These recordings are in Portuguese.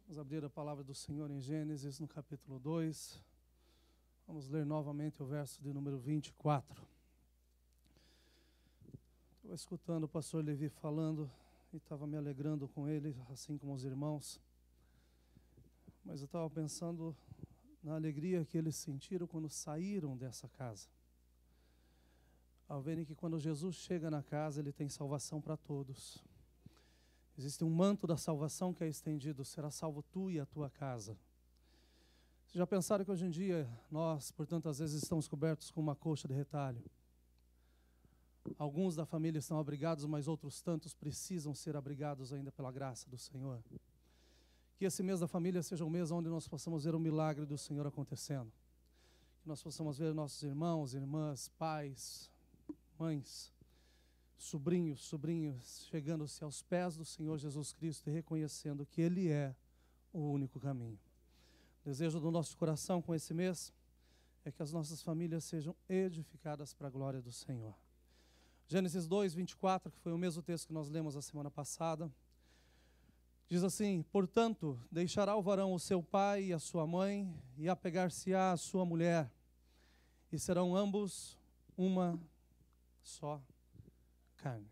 Vamos abrir a palavra do Senhor em Gênesis, no capítulo 2. Vamos ler novamente o verso de número 24. Estou escutando o pastor Levi falando e estava me alegrando com ele, assim como os irmãos. Mas eu estava pensando na alegria que eles sentiram quando saíram dessa casa. Ao verem que quando Jesus chega na casa, ele tem salvação para todos. Existe um manto da salvação que é estendido, será salvo tu e a tua casa. Vocês já pensaram que hoje em dia nós, por tantas vezes, estamos cobertos com uma coxa de retalho? Alguns da família estão abrigados, mas outros tantos precisam ser abrigados ainda pela graça do Senhor. Que esse mês da família seja um mês onde nós possamos ver o milagre do Senhor acontecendo. Que nós possamos ver nossos irmãos, irmãs, pais, mães, sobrinhos, chegando-se aos pés do Senhor Jesus Cristo e reconhecendo que Ele é o único caminho. O desejo do nosso coração com esse mês é que as nossas famílias sejam edificadas para a glória do Senhor. Gênesis 2, 24, que foi o mesmo texto que nós lemos a semana passada, diz assim: portanto, deixará o varão o seu pai e a sua mãe, e apegar-se-á à sua mulher, e serão ambos uma só carne.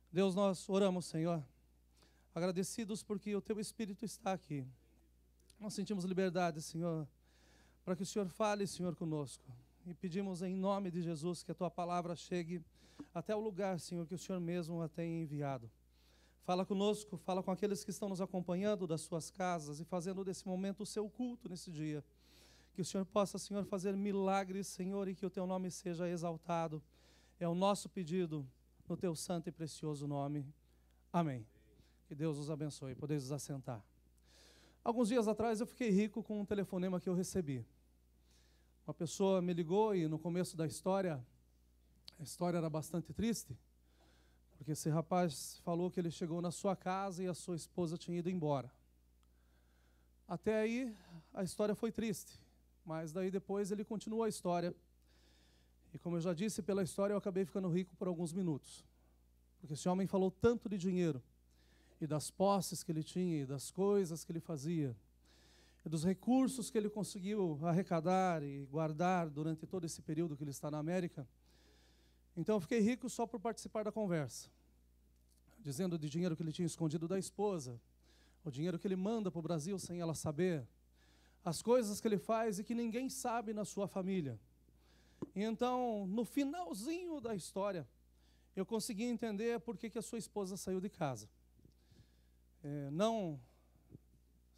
Deus, nós oramos, Senhor, agradecidos porque o Teu Espírito está aqui. Nós sentimos liberdade, Senhor, para que o Senhor fale, Senhor, conosco. E pedimos em nome de Jesus que a Tua palavra chegue até o lugar, Senhor, que o Senhor mesmo a tenha enviado. Fala conosco, fala com aqueles que estão nos acompanhando das suas casas e fazendo desse momento o seu culto nesse dia. Que o Senhor possa, Senhor, fazer milagres, Senhor, e que o Teu nome seja exaltado. É o nosso pedido no Teu santo e precioso nome. Amém. Que Deus os abençoe. Podeis nos assentar. Alguns dias atrás eu fiquei rico com um telefonema que eu recebi. Uma pessoa me ligou e no começo da história, a história era bastante triste, porque esse rapaz falou que ele chegou na sua casa e a sua esposa tinha ido embora. Até aí a história foi triste, mas daí depois ele continuou a história. E como eu já disse, pela história eu acabei ficando rico por alguns minutos. Porque esse homem falou tanto de dinheiro, e das posses que ele tinha, e das coisas que ele fazia, e dos recursos que ele conseguiu arrecadar e guardar durante todo esse período que ele está na América. Então eu fiquei rico só por participar da conversa. Dizendo de dinheiro que ele tinha escondido da esposa, o dinheiro que ele manda para o Brasil sem ela saber, as coisas que ele faz e que ninguém sabe na sua família. E então, no finalzinho da história, eu consegui entender por que a sua esposa saiu de casa. Não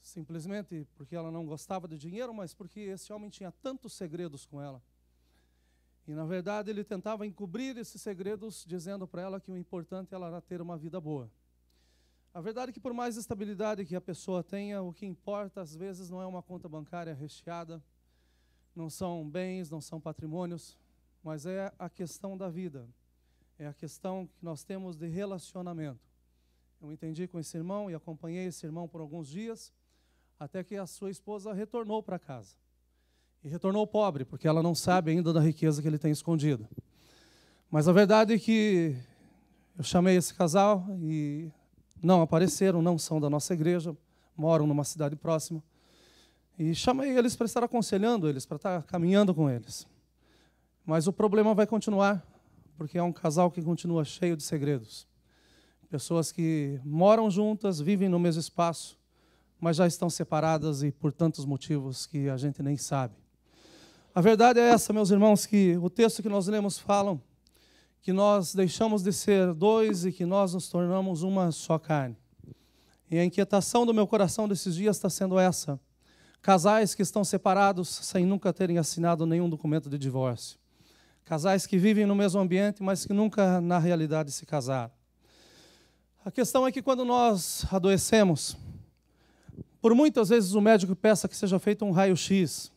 simplesmente porque ela não gostava de dinheiro, mas porque esse homem tinha tantos segredos com ela. E, na verdade, ele tentava encobrir esses segredos, dizendo para ela que o importante era ter uma vida boa. A verdade é que, por mais estabilidade que a pessoa tenha, o que importa, às vezes, não é uma conta bancária recheada, não são bens, não são patrimônios, mas é a questão da vida. É a questão que nós temos de relacionamento. Eu entendi com esse irmão e acompanhei esse irmão por alguns dias, até que a sua esposa retornou para casa. E retornou pobre, porque ela não sabe ainda da riqueza que ele tem escondido. Mas a verdade é que eu chamei esse casal e não apareceram, não são da nossa igreja, moram numa cidade próxima. E chamei eles para estar aconselhando eles, para estar caminhando com eles. Mas o problema vai continuar, porque é um casal que continua cheio de segredos. Pessoas que moram juntas, vivem no mesmo espaço, mas já estão separadas e por tantos motivos que a gente nem sabe. A verdade é essa, meus irmãos, que o texto que nós lemos fala que nós deixamos de ser dois e que nós nos tornamos uma só carne. E a inquietação do meu coração desses dias está sendo essa. Casais que estão separados sem nunca terem assinado nenhum documento de divórcio. Casais que vivem no mesmo ambiente, mas que nunca, na realidade, se casaram. A questão é que quando nós adoecemos, por muitas vezes o médico peça que seja feito um raio-x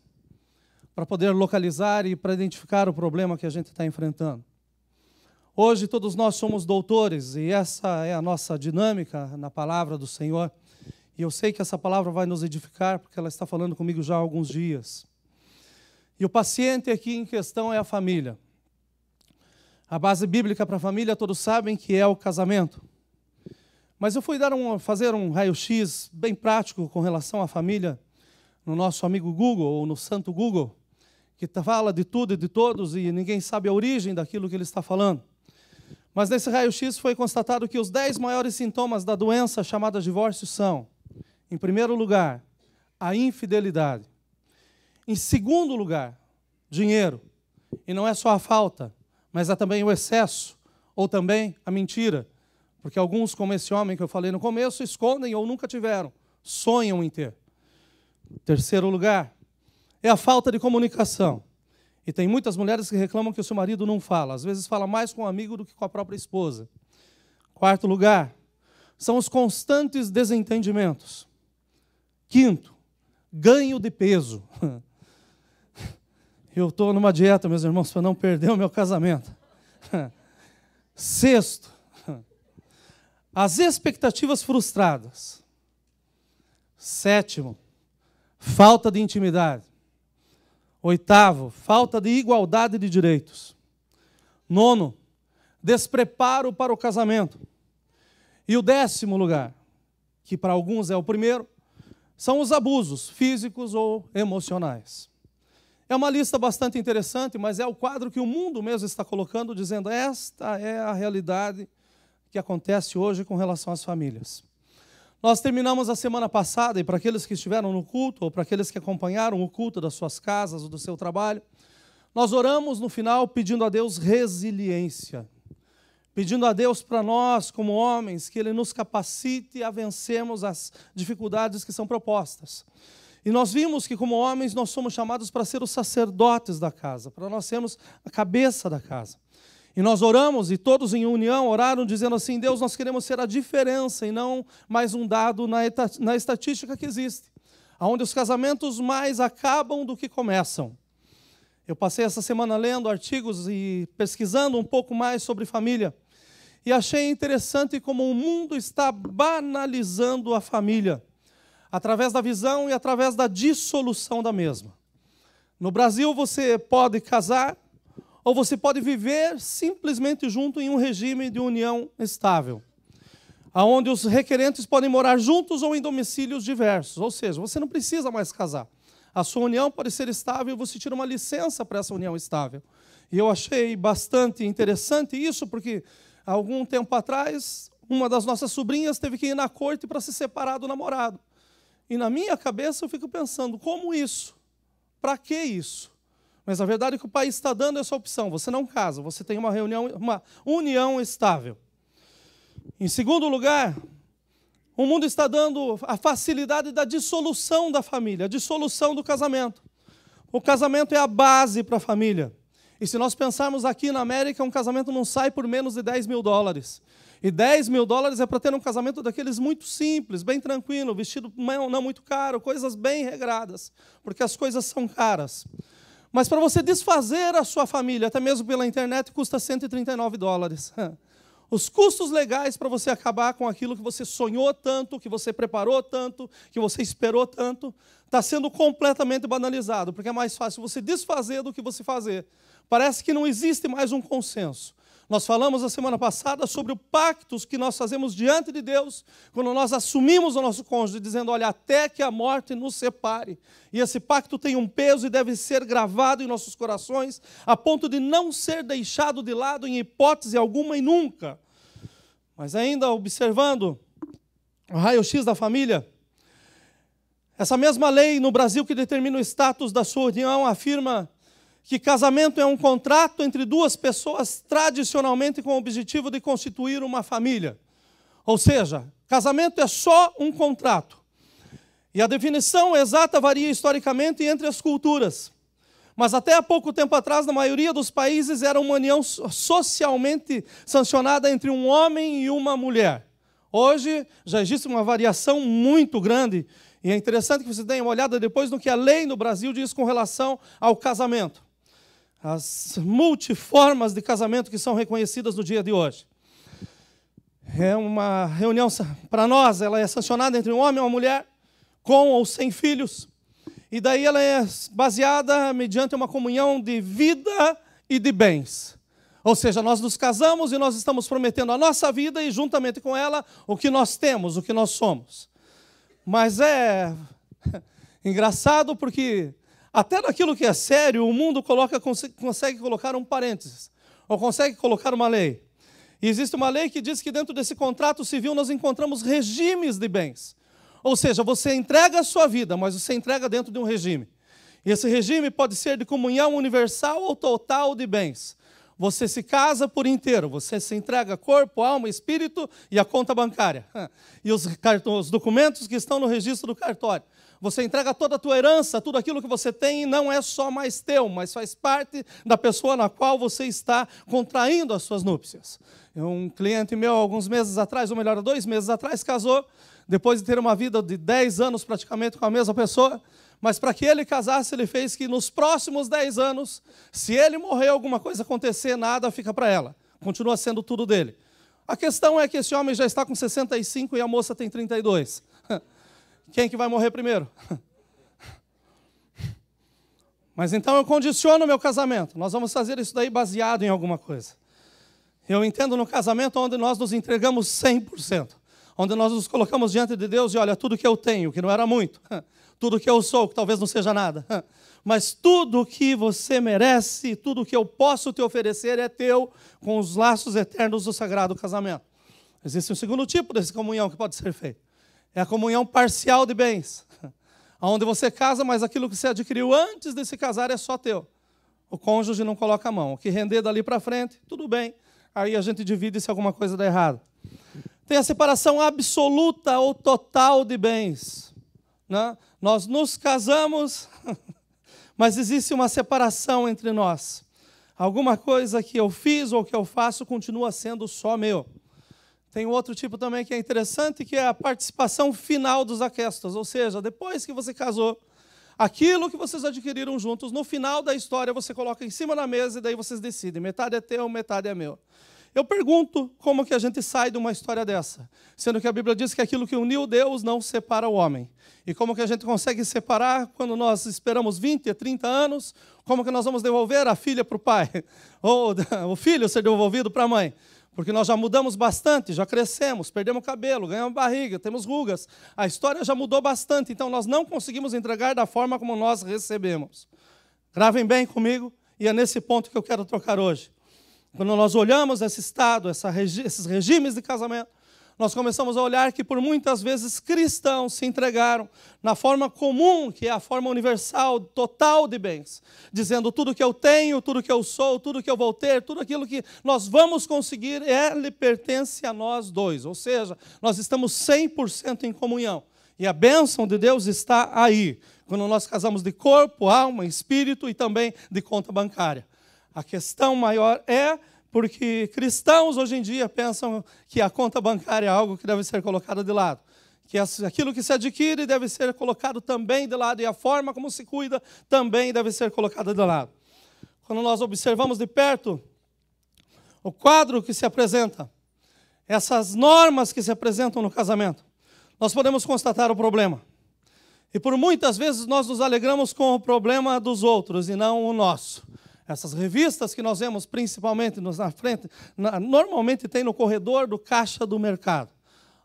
para poder localizar e para identificar o problema que a gente está enfrentando. Hoje todos nós somos doutores e essa é a nossa dinâmica na palavra do Senhor. E eu sei que essa palavra vai nos edificar, porque ela está falando comigo já há alguns dias. E o paciente aqui em questão é a família. A base bíblica para a família, todos sabem que é o casamento. Mas eu fui fazer um raio-x bem prático com relação à família no nosso amigo Google, ou no santo Google, que fala de tudo e de todos e ninguém sabe a origem daquilo que ele está falando. Mas nesse raio-x foi constatado que os 10 maiores sintomas da doença chamada divórcio são, em primeiro lugar, a infidelidade. Em segundo lugar, dinheiro. E não é só a falta, mas é também o excesso, ou também a mentira. Porque alguns, como esse homem que eu falei no começo, escondem ou nunca tiveram, sonham em ter. Terceiro lugar, é a falta de comunicação. E tem muitas mulheres que reclamam que o seu marido não fala. Às vezes fala mais com um amigo do que com a própria esposa. Quarto lugar, são os constantes desentendimentos. Quinto, ganho de peso. Eu estou numa dieta, meus irmãos, para não perder o meu casamento. Sexto, as expectativas frustradas. Sétimo, falta de intimidade. Oitavo, falta de igualdade de direitos. Nono, despreparo para o casamento. E o 10º lugar, que para alguns é o primeiro, são os abusos físicos ou emocionais. É uma lista bastante interessante, mas é o quadro que o mundo mesmo está colocando, dizendo esta é a realidade que acontece hoje com relação às famílias. Nós terminamos a semana passada, e para aqueles que estiveram no culto, ou para aqueles que acompanharam o culto das suas casas ou do seu trabalho, nós oramos no final pedindo a Deus resiliência, pedindo a Deus para nós, como homens, que Ele nos capacite a vencermos as dificuldades que são propostas. E nós vimos que, como homens, nós somos chamados para ser os sacerdotes da casa, para nós sermos a cabeça da casa. E nós oramos, e todos em união oraram, dizendo assim, Deus, nós queremos ser a diferença e não mais um dado na estatística que existe, onde os casamentos mais acabam do que começam. Eu passei essa semana lendo artigos e pesquisando um pouco mais sobre família, e achei interessante como o mundo está banalizando a família, através da visão e através da dissolução da mesma. No Brasil, você pode casar, ou você pode viver simplesmente junto em um regime de união estável, onde os requerentes podem morar juntos ou em domicílios diversos, ou seja, você não precisa mais casar. A sua união pode ser estável e você tira uma licença para essa união estável. E eu achei bastante interessante isso, porque há algum tempo atrás, uma das nossas sobrinhas teve que ir na corte para se separar do namorado. E na minha cabeça eu fico pensando, como isso? Para que isso? Mas a verdade é que o país está dando essa opção. Você não casa, você tem uma união estável. Em segundo lugar, o mundo está dando a facilidade da dissolução da família, a dissolução do casamento. O casamento é a base para a família. E se nós pensarmos aqui na América, um casamento não sai por menos de $10.000. E $10.000 é para ter um casamento daqueles muito simples, bem tranquilo, vestido não muito caro, coisas bem regradas, porque as coisas são caras. Mas para você desfazer a sua família, até mesmo pela internet, custa $139. Os custos legais para você acabar com aquilo que você sonhou tanto, que você preparou tanto, que você esperou tanto, está sendo completamente banalizado, porque é mais fácil você desfazer do que você fazer. Parece que não existe mais um consenso. Nós falamos a semana passada sobre o pacto que nós fazemos diante de Deus, quando nós assumimos o nosso cônjuge, dizendo, olha, até que a morte nos separe. E esse pacto tem um peso e deve ser gravado em nossos corações, a ponto de não ser deixado de lado em hipótese alguma e nunca. Mas ainda observando o raio-x da família, essa mesma lei no Brasil que determina o status da sua união afirma que casamento é um contrato entre duas pessoas tradicionalmente com o objetivo de constituir uma família. Ou seja, casamento é só um contrato. E a definição exata varia historicamente entre as culturas. Mas até há pouco tempo atrás, na maioria dos países, era uma união socialmente sancionada entre um homem e uma mulher. Hoje já existe uma variação muito grande. E é interessante que você tenha uma olhada depois no que a lei no Brasil diz com relação ao casamento. As multiformas de casamento que são reconhecidas no dia de hoje. É uma reunião, para nós, ela é sancionada entre um homem e uma mulher, com ou sem filhos. E daí ela é baseada mediante uma comunhão de vida e de bens. Ou seja, nós nos casamos e nós estamos prometendo a nossa vida e juntamente com ela o que nós temos, o que nós somos. Mas é engraçado porque até naquilo que é sério, o mundo consegue colocar um parênteses, ou consegue colocar uma lei. E existe uma lei que diz que dentro desse contrato civil nós encontramos regimes de bens. Ou seja, você entrega a sua vida, mas você entrega dentro de um regime. E esse regime pode ser de comunhão universal ou total de bens. Você se casa por inteiro, você se entrega corpo, alma, espírito e a conta bancária. E os documentos que estão no registro do cartório. Você entrega toda a tua herança, tudo aquilo que você tem, e não é só mais teu, mas faz parte da pessoa na qual você está contraindo as suas núpcias. Um cliente meu, alguns meses atrás, ou melhor, 2 meses atrás, casou, depois de ter uma vida de 10 anos praticamente com a mesma pessoa, mas para que ele casasse, ele fez que nos próximos 10 anos, se ele morrer, alguma coisa acontecer, nada fica para ela. Continua sendo tudo dele. A questão é que esse homem já está com 65 e a moça tem 32. Quem que vai morrer primeiro? Mas então eu condiciono o meu casamento. Nós vamos fazer isso daí baseado em alguma coisa. Eu entendo no casamento onde nós nos entregamos 100%. Onde nós nos colocamos diante de Deus e olha, tudo que eu tenho, que não era muito, tudo que eu sou, que talvez não seja nada, mas tudo que você merece, tudo que eu posso te oferecer é teu, com os laços eternos do sagrado casamento. Existe um segundo tipo dessa comunhão que pode ser feita. É a comunhão parcial de bens, onde você casa, mas aquilo que você adquiriu antes de se casar é só teu. O cônjuge não coloca a mão. O que render dali para frente, tudo bem. Aí a gente divide se alguma coisa der errado. Tem a separação absoluta ou total de bens. Né? Nós nos casamos, mas existe uma separação entre nós. Alguma coisa que eu fiz ou que eu faço continua sendo só meu. Tem outro tipo também que é interessante, que é a participação final dos aquestos. Ou seja, depois que você casou, aquilo que vocês adquiriram juntos, no final da história você coloca em cima da mesa e daí vocês decidem. Metade é teu, metade é meu. Eu pergunto como que a gente sai de uma história dessa, sendo que a Bíblia diz que aquilo que uniu Deus não separa o homem. E como que a gente consegue separar quando nós esperamos 20, 30 anos? Como que nós vamos devolver a filha para o pai? Ou o filho ser devolvido para a mãe? Porque nós já mudamos bastante, já crescemos, perdemos cabelo, ganhamos barriga, temos rugas. A história já mudou bastante, então nós não conseguimos entregar da forma como nós recebemos. Gravem bem comigo, e é nesse ponto que eu quero tocar hoje. Quando nós olhamos esse estado, esses regimes de casamento, nós começamos a olhar que por muitas vezes cristãos se entregaram na forma comum, que é a forma universal, total de bens, dizendo tudo que eu tenho, tudo que eu sou, tudo que eu vou ter, tudo aquilo que nós vamos conseguir, ele pertence a nós dois. Ou seja, nós estamos 100% em comunhão. E a bênção de Deus está aí, quando nós casamos de corpo, alma, espírito e também de conta bancária. A questão maior é porque cristãos hoje em dia pensam que a conta bancária é algo que deve ser colocado de lado. Que aquilo que se adquire deve ser colocado também de lado e a forma como se cuida também deve ser colocada de lado. Quando nós observamos de perto o quadro que se apresenta, essas normas que se apresentam no casamento, nós podemos constatar o problema. E por muitas vezes nós nos alegramos com o problema dos outros e não o nosso. Essas revistas que nós vemos principalmente na frente, normalmente tem no corredor do caixa do mercado,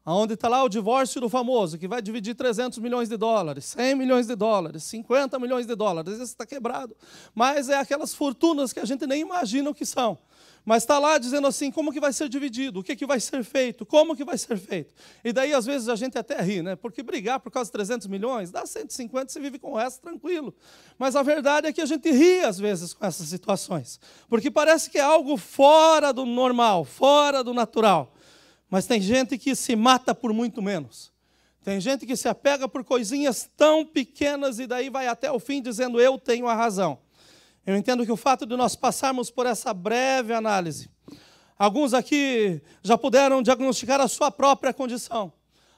onde está lá o divórcio do famoso, que vai dividir 300 milhões de dólares, 100 milhões de dólares, 50 milhões de dólares, esse está quebrado. Mas é aquelas fortunas que a gente nem imagina o que são. Mas está lá dizendo assim, como que vai ser dividido, o que vai ser feito, como que vai ser feito. E daí, às vezes, a gente até ri, né? Porque brigar por causa de 300 milhões, dá 150, você vive com o resto tranquilo. Mas a verdade é que a gente ri, às vezes, com essas situações. Porque parece que é algo fora do normal, fora do natural. Mas tem gente que se mata por muito menos. Tem gente que se apega por coisinhas tão pequenas e daí vai até o fim dizendo, eu tenho a razão. Eu entendo que o fato de nós passarmos por essa breve análise, alguns aqui já puderam diagnosticar a sua própria condição.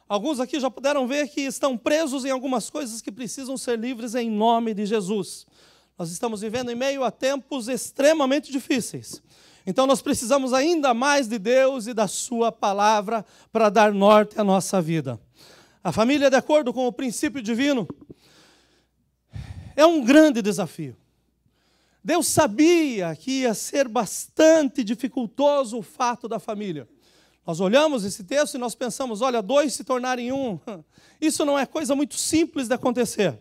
Alguns aqui já puderam ver que estão presos em algumas coisas que precisam ser livres em nome de Jesus. Nós estamos vivendo em meio a tempos extremamente difíceis. Então nós precisamos ainda mais de Deus e da sua palavra para dar norte à nossa vida. A família, de acordo com o princípio divino, é um grande desafio. Deus sabia que ia ser bastante dificultoso o fato da família. Nós olhamos esse texto e nós pensamos, olha, 2 se tornarem um. Isso não é coisa muito simples de acontecer.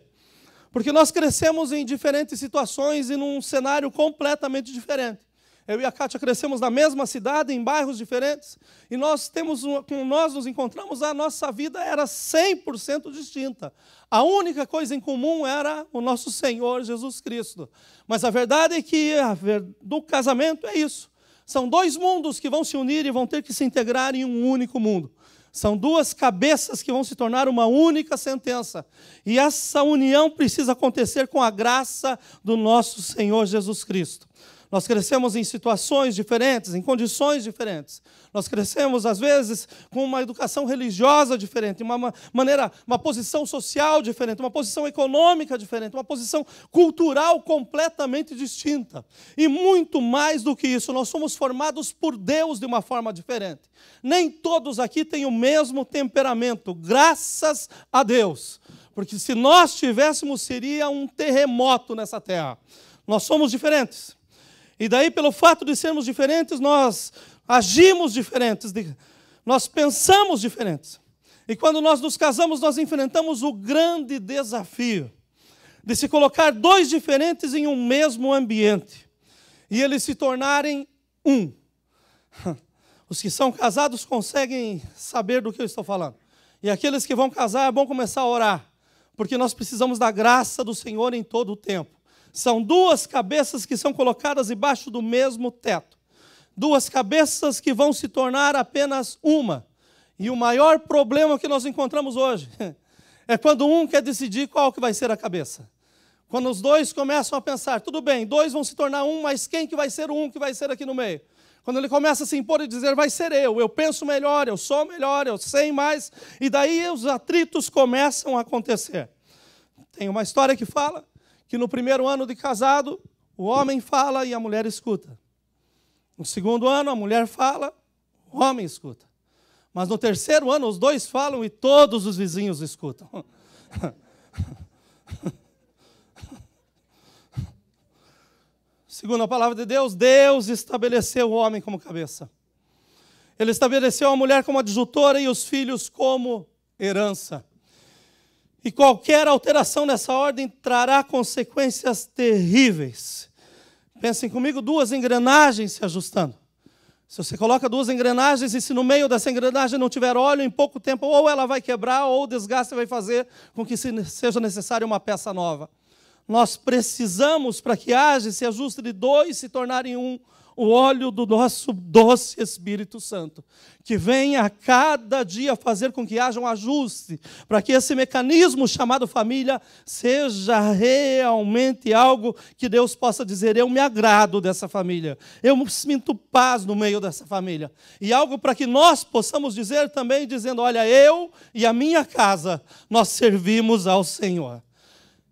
Porque nós crescemos em diferentes situações e num cenário completamente diferente. Eu e a Kátia crescemos na mesma cidade, em bairros diferentes, e quando nós nos encontramos, a nossa vida era 100% distinta. A única coisa em comum era o nosso Senhor Jesus Cristo. Mas a verdade é que do casamento é isso. São 2 mundos que vão se unir e vão ter que se integrar em um único mundo. São 2 cabeças que vão se tornar uma única sentença. E essa união precisa acontecer com a graça do nosso Senhor Jesus Cristo. Nós crescemos em situações diferentes, em condições diferentes. Nós crescemos, às vezes, com uma educação religiosa diferente, uma posição social diferente, uma posição econômica diferente, uma posição cultural completamente distinta. E muito mais do que isso, nós somos formados por Deus de uma forma diferente. Nem todos aqui têm o mesmo temperamento, graças a Deus. Porque se nós tivéssemos, seria um terremoto nessa terra. Nós somos diferentes. E daí, pelo fato de sermos diferentes, nós agimos diferentes, nós pensamos diferentes. E quando nós nos casamos, nós enfrentamos o grande desafio de se colocar 2 diferentes em um mesmo ambiente e eles se tornarem um. Os que são casados conseguem saber do que eu estou falando. E aqueles que vão casar, é bom começar a orar, porque nós precisamos da graça do Senhor em todo o tempo. São 2 cabeças que são colocadas debaixo do mesmo teto. 2 cabeças que vão se tornar apenas uma. E o maior problema que nós encontramos hoje é quando um quer decidir qual que vai ser a cabeça. Quando os 2 começam a pensar, tudo bem, 2 vão se tornar um, mas quem que vai ser o um que vai ser aqui no meio? Quando ele começa a se impor e dizer, vai ser eu penso melhor, eu sou melhor, eu sei mais. E daí os atritos começam a acontecer. Tem uma história que fala que no primeiro ano de casado, o homem fala e a mulher escuta. No segundo ano, a mulher fala, o homem escuta. Mas no terceiro ano, os 2 falam e todos os vizinhos escutam. Segundo a palavra de Deus, Deus estabeleceu o homem como cabeça. Ele estabeleceu a mulher como adjutora e os filhos como herança. E qualquer alteração nessa ordem trará consequências terríveis. Pensem comigo, 2 engrenagens se ajustando. Se você coloca 2 engrenagens e se no meio dessa engrenagem não tiver óleo, em pouco tempo ou ela vai quebrar ou o desgaste vai fazer com que seja necessária uma peça nova. Nós precisamos, para que haja esse ajuste de 2 se tornarem um, o óleo do nosso doce Espírito Santo, que vem a cada dia fazer com que haja um ajuste, para que esse mecanismo chamado família seja realmente algo que Deus possa dizer, eu me agrado dessa família, eu sinto paz no meio dessa família. E algo para que nós possamos dizer também, dizendo, olha, eu e a minha casa, nós servimos ao Senhor.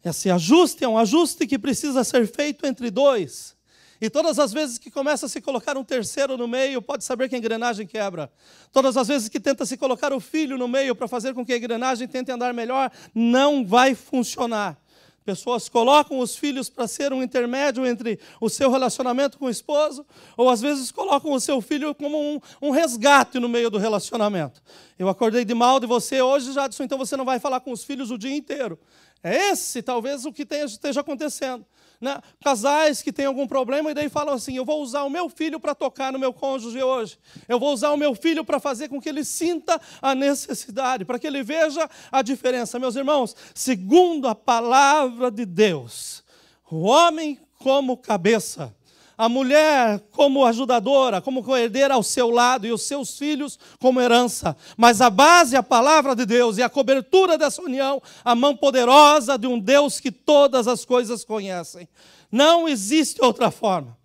Esse ajuste é um ajuste que precisa ser feito entre 2. E todas as vezes que começa a se colocar um terceiro no meio, pode saber que a engrenagem quebra. Todas as vezes que tenta se colocar o filho no meio para fazer com que a engrenagem tente andar melhor, não vai funcionar. Pessoas colocam os filhos para ser um intermédio entre o seu relacionamento com o esposo, ou às vezes colocam o seu filho como um resgate no meio do relacionamento. Eu acordei de mal de você hoje, Jadson, então você não vai falar com os filhos o dia inteiro. É esse talvez o que esteja acontecendo. Né? Casais que têm algum problema e daí falam assim, eu vou usar o meu filho para tocar no meu cônjuge hoje. Eu vou usar o meu filho para fazer com que ele sinta a necessidade, para que ele veja a diferença. Meus irmãos, segundo a palavra de Deus, o homem como cabeça, a mulher como ajudadora, como coerdeira ao seu lado e os seus filhos como herança. Mas a base é a palavra de Deus e a cobertura dessa união, a mão poderosa de um Deus que todas as coisas conhecem. Não existe outra forma.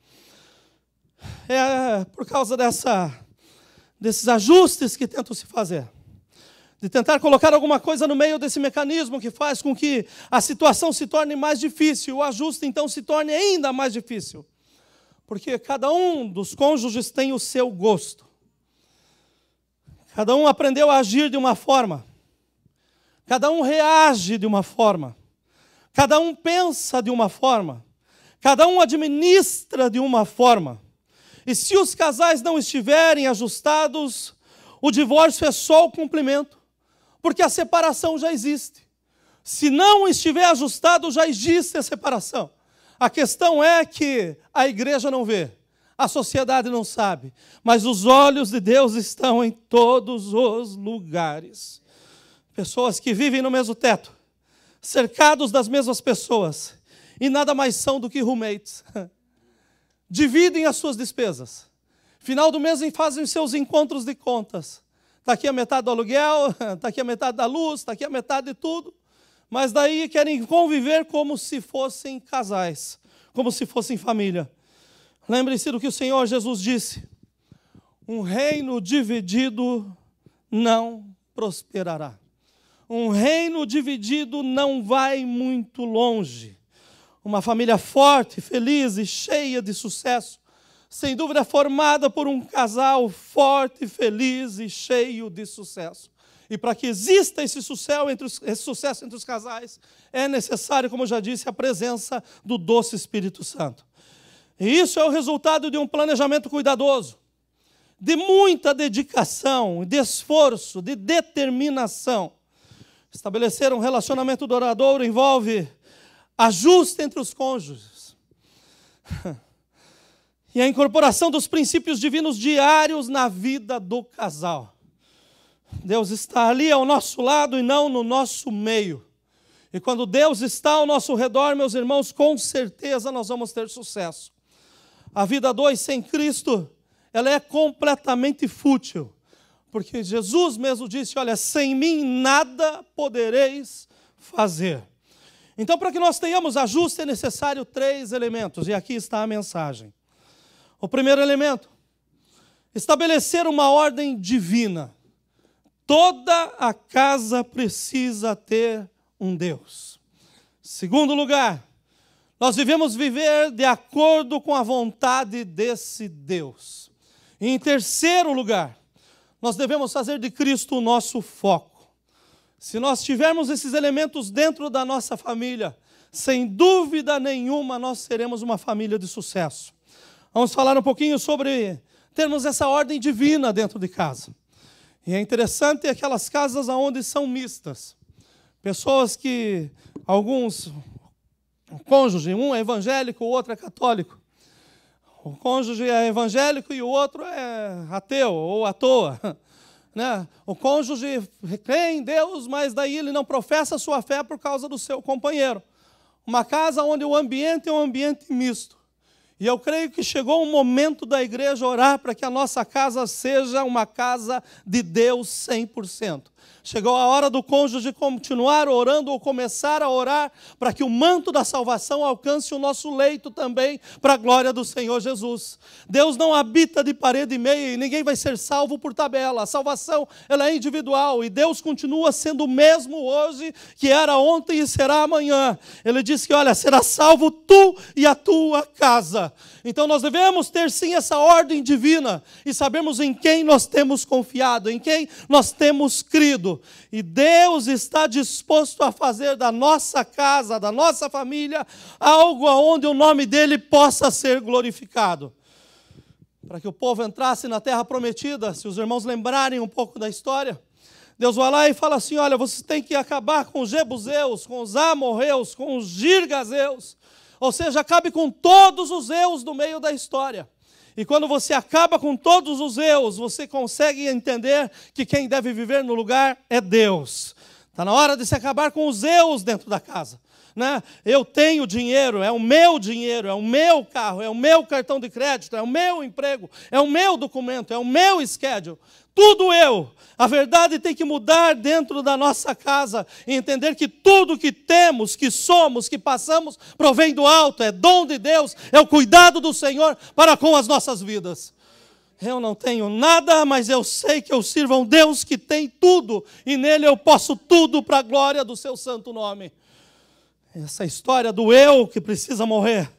É por causa desses ajustes que tentam se fazer. De tentar colocar alguma coisa no meio desse mecanismo que faz com que a situação se torne mais difícil, o ajuste então se torne ainda mais difícil. Porque cada um dos cônjuges tem o seu gosto. Cada um aprendeu a agir de uma forma. Cada um reage de uma forma. Cada um pensa de uma forma. Cada um administra de uma forma. E se os casais não estiverem ajustados, o divórcio é só o cumprimento, porque a separação já existe. Se não estiver ajustado, já existe a separação. A questão é que a igreja não vê, a sociedade não sabe, mas os olhos de Deus estão em todos os lugares. Pessoas que vivem no mesmo teto, cercados das mesmas pessoas, e nada mais são do que roommates. Dividem as suas despesas. Final do mês fazem os seus encontros de contas. Está aqui a metade do aluguel, está aqui a metade da luz, está aqui a metade de tudo. Mas daí querem conviver como se fossem casais, como se fossem família. Lembre-se do que o Senhor Jesus disse: um reino dividido não prosperará. Um reino dividido não vai muito longe. Uma família forte, feliz e cheia de sucesso, sem dúvida é formada por um casal forte, feliz e cheio de sucesso. E para que exista esse sucesso entre os casais, é necessário, como eu já disse, a presença do doce Espírito Santo. E isso é o resultado de um planejamento cuidadoso, de muita dedicação, de esforço, de determinação. Estabelecer um relacionamento duradouro envolve ajuste entre os cônjuges e a incorporação dos princípios divinos diários na vida do casal. Deus está ali ao nosso lado e não no nosso meio. E quando Deus está ao nosso redor, meus irmãos, com certeza nós vamos ter sucesso. A vida a dois sem Cristo, ela é completamente fútil. Porque Jesus mesmo disse, olha, sem mim nada podereis fazer. Então, para que nós tenhamos ajuste, é necessário 3 elementos. E aqui está a mensagem. O primeiro elemento, estabelecer uma ordem divina. Toda a casa precisa ter um Deus. Segundo lugar, nós devemos viver de acordo com a vontade desse Deus. E em terceiro lugar, nós devemos fazer de Cristo o nosso foco. Se nós tivermos esses elementos dentro da nossa família, sem dúvida nenhuma nós seremos uma família de sucesso. Vamos falar um pouquinho sobre termos essa ordem divina dentro de casa. E é interessante aquelas casas onde são mistas. Pessoas que, alguns, o cônjuge, um é evangélico, o outro é católico. O cônjuge é evangélico e o outro é ateu ou à toa. Né? O cônjuge crê em Deus, mas daí ele não professa a sua fé por causa do seu companheiro. Uma casa onde o ambiente é um ambiente misto. E eu creio que chegou um momento da igreja orar para que a nossa casa seja uma casa de Deus 100%. Chegou a hora do cônjuge continuar orando ou começar a orar para que o manto da salvação alcance o nosso leito também, para a glória do Senhor Jesus. Deus não habita de parede e meia e ninguém vai ser salvo por tabela. A salvação ela é individual e Deus continua sendo o mesmo hoje que era ontem e será amanhã. Ele disse que, olha, será salvo tu e a tua casa. Então nós devemos ter sim essa ordem divina e sabermos em quem nós temos confiado, em quem nós temos crido. E Deus está disposto a fazer da nossa casa, da nossa família, algo onde o nome dele possa ser glorificado. Para que o povo entrasse na terra prometida, se os irmãos lembrarem um pouco da história, Deus vai lá e fala assim, olha, vocês têm que acabar com os jebuseus, com os amorreus, com os girgazeus. Ou seja, acabe com todos os eus do meio da história. E quando você acaba com todos os eus, você consegue entender que quem deve viver no lugar é Deus. Está na hora de se acabar com os eus dentro da casa. Né? Eu tenho dinheiro, é o meu carro, é o meu cartão de crédito, é o meu emprego, é o meu documento, é o meu schedule. Tudo eu. A verdade tem que mudar dentro da nossa casa e entender que tudo que temos, que somos, que passamos, provém do alto, é dom de Deus, é o cuidado do Senhor para com as nossas vidas. Eu não tenho nada, mas eu sei que eu sirvo a um Deus que tem tudo e nele eu posso tudo para a glória do seu santo nome. Essa história do eu que precisa morrer,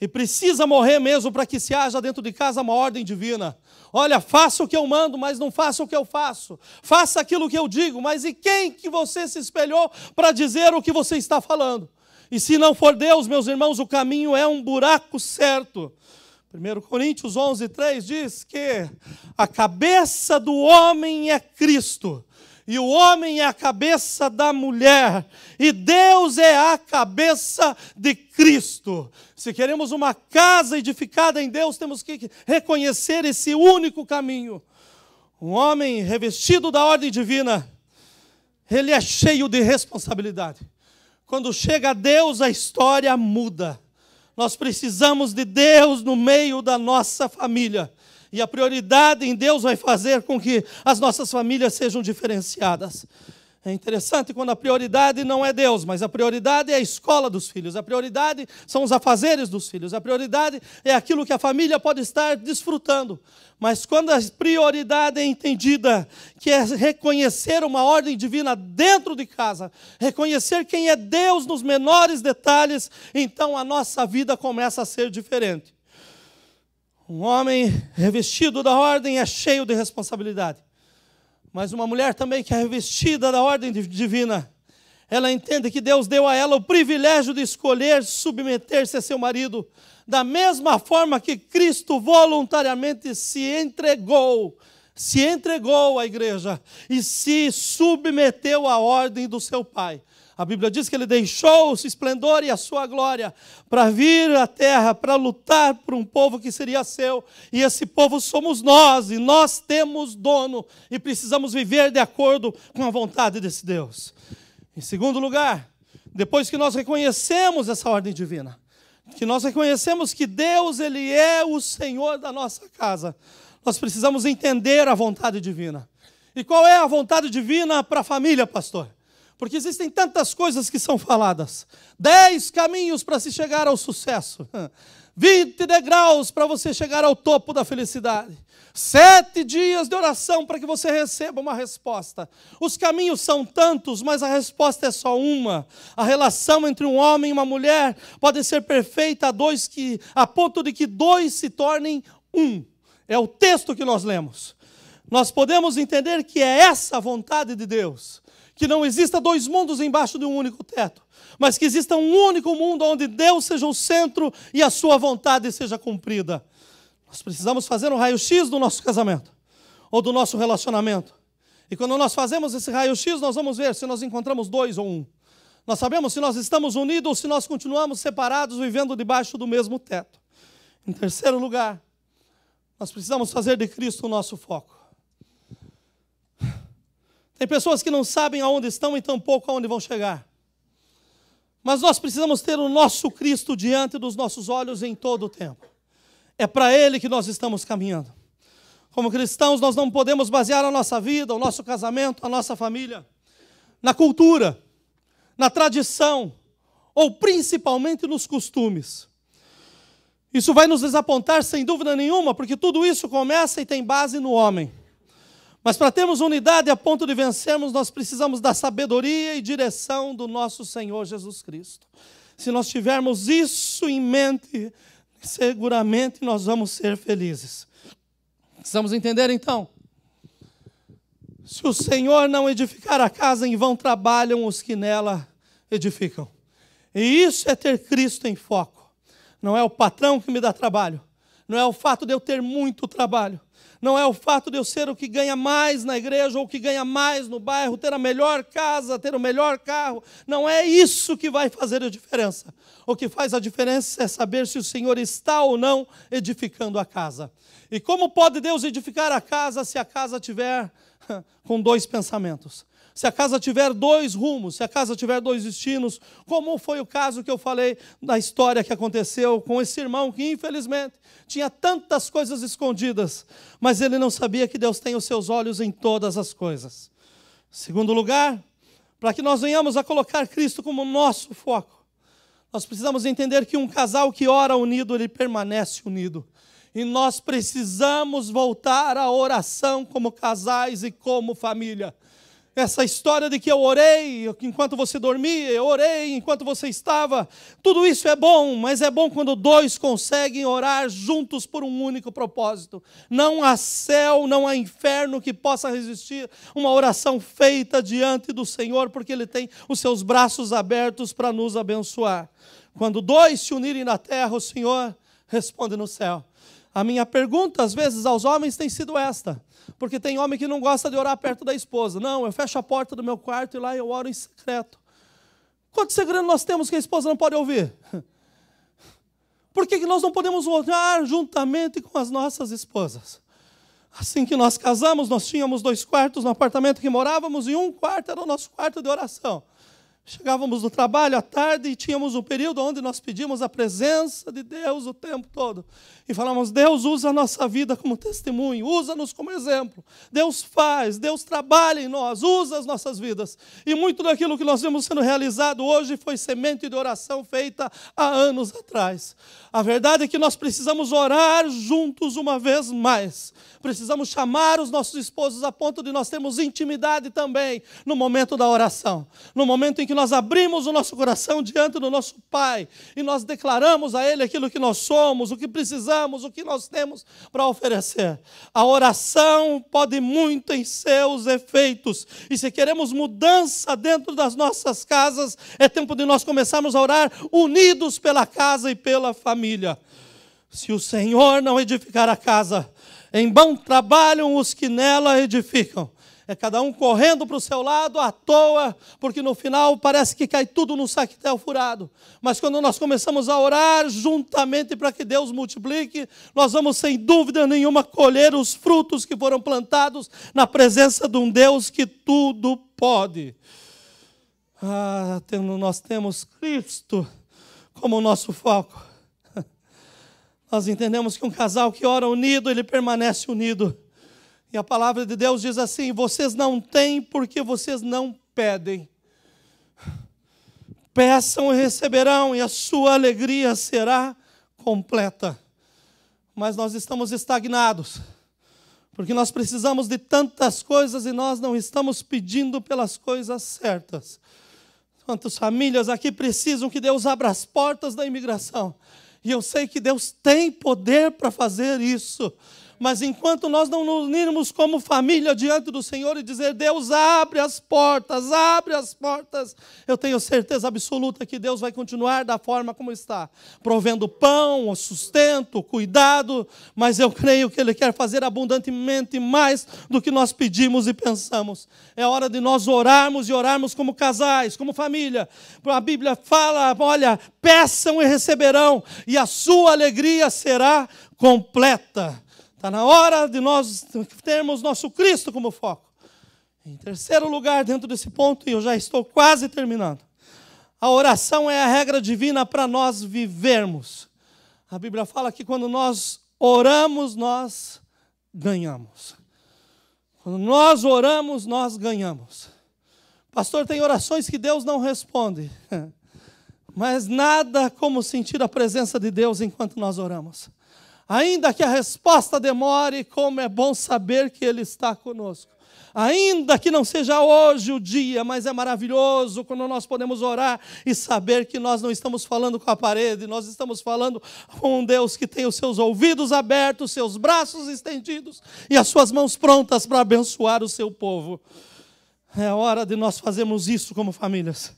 e precisa morrer mesmo para que se haja dentro de casa uma ordem divina. Olha, faça o que eu mando, mas não faça o que eu faço. Faça aquilo que eu digo, mas e quem que você se espelhou para dizer o que você está falando? E se não for Deus, meus irmãos, o caminho é um buraco certo. 1 Coríntios 11:3 diz que a cabeça do homem é Cristo, e o homem é a cabeça da mulher, e Deus é a cabeça de Cristo. Se queremos uma casa edificada em Deus, temos que reconhecer esse único caminho. Um homem revestido da ordem divina, ele é cheio de responsabilidade. Quando chega a Deus, a história muda. Nós precisamos de Deus no meio da nossa família. E a prioridade em Deus vai fazer com que as nossas famílias sejam diferenciadas. É interessante quando a prioridade não é Deus, mas a prioridade é a escola dos filhos, a prioridade são os afazeres dos filhos, a prioridade é aquilo que a família pode estar desfrutando. Mas quando a prioridade é entendida, que é reconhecer uma ordem divina dentro de casa, reconhecer quem é Deus nos menores detalhes, então a nossa vida começa a ser diferente. Um homem revestido da ordem é cheio de responsabilidade. Mas uma mulher também que é revestida da ordem divina, ela entende que Deus deu a ela o privilégio de escolher submeter-se a seu marido, da mesma forma que Cristo voluntariamente se entregou à igreja e se submeteu à ordem do seu Pai. A Bíblia diz que ele deixou o seu esplendor e a sua glória para vir à terra, para lutar por um povo que seria seu. E esse povo somos nós, e nós temos dono, e precisamos viver de acordo com a vontade desse Deus. Em segundo lugar, depois que nós reconhecemos essa ordem divina, que nós reconhecemos que Deus, Ele é o Senhor da nossa casa, nós precisamos entender a vontade divina. E qual é a vontade divina para a família, pastor? Porque existem tantas coisas que são faladas. 10 caminhos para se chegar ao sucesso. 20 degraus para você chegar ao topo da felicidade. 7 dias de oração para que você receba uma resposta. Os caminhos são tantos, mas a resposta é só uma. A relação entre um homem e uma mulher pode ser perfeita a ponto de que 2 se tornem um. É o texto que nós lemos. Nós podemos entender que é essa a vontade de Deus. Que não exista 2 mundos embaixo de um único teto, mas que exista um único mundo onde Deus seja o centro e a sua vontade seja cumprida. Nós precisamos fazer um raio-x do nosso casamento, ou do nosso relacionamento. E quando nós fazemos esse raio-x, nós vamos ver se nós encontramos 2 ou 1. Nós sabemos se nós estamos unidos ou se nós continuamos separados, vivendo debaixo do mesmo teto. Em terceiro lugar, nós precisamos fazer de Cristo o nosso foco. Tem pessoas que não sabem aonde estão e tampouco aonde vão chegar. Mas nós precisamos ter o nosso Cristo diante dos nossos olhos em todo o tempo. É para Ele que nós estamos caminhando. Como cristãos, nós não podemos basear a nossa vida, o nosso casamento, a nossa família, na cultura, na tradição, ou principalmente nos costumes. Isso vai nos desapontar sem dúvida nenhuma, porque tudo isso começa e tem base no homem. Mas para termos unidade a ponto de vencermos, nós precisamos da sabedoria e direção do nosso Senhor Jesus Cristo. Se nós tivermos isso em mente, seguramente nós vamos ser felizes. Precisamos entender então, se o Senhor não edificar a casa, em vão trabalham os que nela edificam. E isso é ter Cristo em foco. Não é o patrão que me dá trabalho, não é o fato de eu ter muito trabalho, não é o fato de eu ser o que ganha mais na igreja ou o que ganha mais no bairro, ter a melhor casa, ter o melhor carro. Não é isso que vai fazer a diferença. O que faz a diferença é saber se o Senhor está ou não edificando a casa. E como pode Deus edificar a casa se a casa tiver com 2 pensamentos? Se a casa tiver 2 rumos, se a casa tiver 2 destinos, como foi o caso que eu falei da história que aconteceu com esse irmão que, infelizmente, tinha tantas coisas escondidas, mas ele não sabia que Deus tem os seus olhos em todas as coisas. Segundo lugar, para que nós venhamos a colocar Cristo como nosso foco, nós precisamos entender que um casal que ora unido, ele permanece unido. E nós precisamos voltar à oração como casais e como família. Essa história de que eu orei enquanto você dormia, eu orei enquanto você estava, tudo isso é bom, mas é bom quando dois conseguem orar juntos por um único propósito. Não há céu, não há inferno que possa resistir uma oração feita diante do Senhor, porque Ele tem os seus braços abertos para nos abençoar. Quando dois se unirem na terra, o Senhor responde no céu. A minha pergunta, às vezes, aos homens tem sido esta. Porque tem homem que não gosta de orar perto da esposa. Não, eu fecho a porta do meu quarto e lá eu oro em secreto. Quanto segredo nós temos que a esposa não pode ouvir? Por que nós não podemos orar juntamente com as nossas esposas? Assim que nós casamos, nós tínhamos 2 quartos no apartamento que morávamos e um quarto era o nosso quarto de oração. Chegávamos do trabalho à tarde e tínhamos um período onde nós pedimos a presença de Deus o tempo todo. E falamos, Deus usa a nossa vida como testemunho, usa-nos como exemplo. Deus faz, Deus trabalha em nós, usa as nossas vidas. E muito daquilo que nós vemos sendo realizado hoje foi semente de oração feita há anos atrás. A verdade é que nós precisamos orar juntos uma vez mais. Precisamos chamar os nossos esposos a ponto de nós termos intimidade também no momento da oração. No momento em que nós abrimos o nosso coração diante do nosso Pai e nós declaramos a Ele aquilo que nós somos, o que precisamos, o que nós temos para oferecer. A oração pode muito em seus efeitos. E se queremos mudança dentro das nossas casas, é tempo de nós começarmos a orar unidos pela casa e pela família. Se o Senhor não edificar a casa, em vão trabalham os que nela edificam. É cada um correndo para o seu lado à toa, porque no final parece que cai tudo num saquetel furado. Mas quando nós começamos a orar juntamente para que Deus multiplique, nós vamos sem dúvida nenhuma colher os frutos que foram plantados na presença de um Deus que tudo pode. Nós temos Cristo como nosso foco. Nós entendemos que um casal que ora unido, ele permanece unido. E a palavra de Deus diz assim, vocês não têm porque vocês não pedem. Peçam e receberão, e a sua alegria será completa. Mas nós estamos estagnados, porque nós precisamos de tantas coisas e nós não estamos pedindo pelas coisas certas. Quantas famílias aqui precisam que Deus abra as portas da imigração. E eu sei que Deus tem poder para fazer isso. Mas enquanto nós não nos unirmos como família diante do Senhor e dizer, Deus, abre as portas, eu tenho certeza absoluta que Deus vai continuar da forma como está, provendo pão, sustento, cuidado, mas eu creio que Ele quer fazer abundantemente mais do que nós pedimos e pensamos. É hora de nós orarmos e orarmos como casais, como família. A Bíblia fala, olha, peçam e receberão, e a sua alegria será completa. Está na hora de nós termos nosso Cristo como foco. Em terceiro lugar, dentro desse ponto, e eu já estou quase terminando, a oração é a regra divina para nós vivermos. A Bíblia fala que quando nós oramos, nós ganhamos. Quando nós oramos, nós ganhamos. Pastor, tem orações que Deus não responde. Mas nada como sentir a presença de Deus enquanto nós oramos. Ainda que a resposta demore, como é bom saber que Ele está conosco. Ainda que não seja hoje o dia, mas é maravilhoso quando nós podemos orar e saber que nós não estamos falando com a parede, nós estamos falando com um Deus que tem os seus ouvidos abertos, seus braços estendidos e as suas mãos prontas para abençoar o seu povo. É hora de nós fazermos isso como famílias.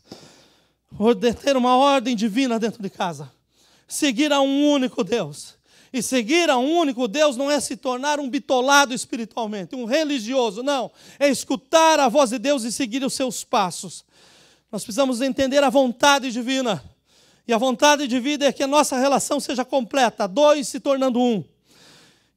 Ter uma ordem divina dentro de casa. Seguir a um único Deus. E seguir a um único Deus não é se tornar um bitolado espiritualmente, um religioso, não. É escutar a voz de Deus e seguir os seus passos. Nós precisamos entender a vontade divina. E a vontade divina é que a nossa relação seja completa, 2 se tornando 1.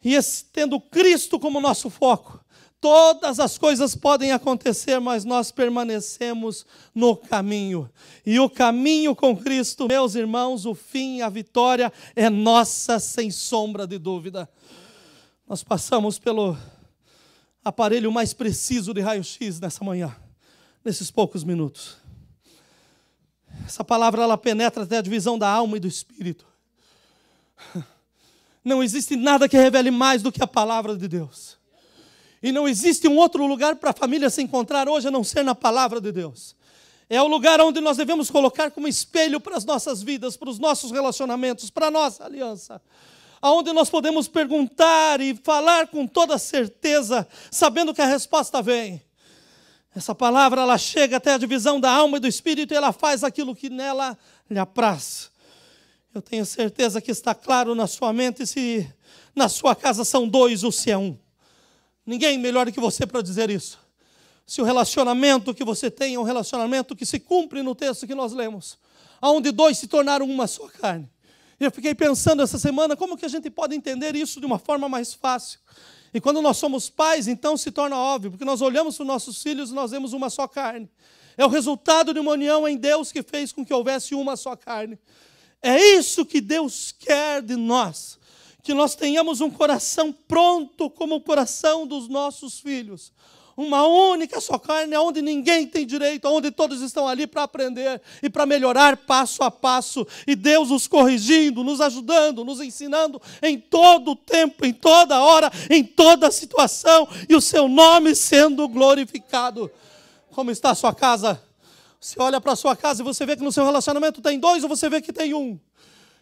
E tendo Cristo como nosso foco, todas as coisas podem acontecer, mas nós permanecemos no caminho. E o caminho com Cristo, meus irmãos, o fim, a vitória é nossa, sem sombra de dúvida. Nós passamos pelo aparelho mais preciso de raio-x nessa manhã, nesses poucos minutos. Essa palavra, ela penetra até a divisão da alma e do espírito. Não existe nada que revele mais do que a palavra de Deus. E não existe um outro lugar para a família se encontrar hoje a não ser na palavra de Deus. É o lugar onde nós devemos colocar como espelho para as nossas vidas, para os nossos relacionamentos, para a nossa aliança. Onde nós podemos perguntar e falar com toda certeza, sabendo que a resposta vem. Essa palavra, ela chega até a divisão da alma e do espírito e ela faz aquilo que nela lhe apraz. Eu tenho certeza que está claro na sua mente se na sua casa são 2 ou se é 1. Ninguém melhor do que você para dizer isso. Se o relacionamento que você tem é um relacionamento que se cumpre no texto que nós lemos, onde 2 se tornaram uma só carne. E eu fiquei pensando essa semana como que a gente pode entender isso de uma forma mais fácil. E quando nós somos pais, então se torna óbvio, porque nós olhamos para os nossos filhos e nós vemos uma só carne. É o resultado de uma união em Deus que fez com que houvesse uma só carne. É isso que Deus quer de nós. Que nós tenhamos um coração pronto como o coração dos nossos filhos. Uma única só carne, onde ninguém tem direito, onde todos estão ali para aprender e para melhorar passo a passo. E Deus nos corrigindo, nos ajudando, nos ensinando em todo o tempo, em toda hora, em toda situação. E o seu nome sendo glorificado. Como está a sua casa? Você olha para a sua casa e você vê que no seu relacionamento tem 2 ou você vê que tem 1?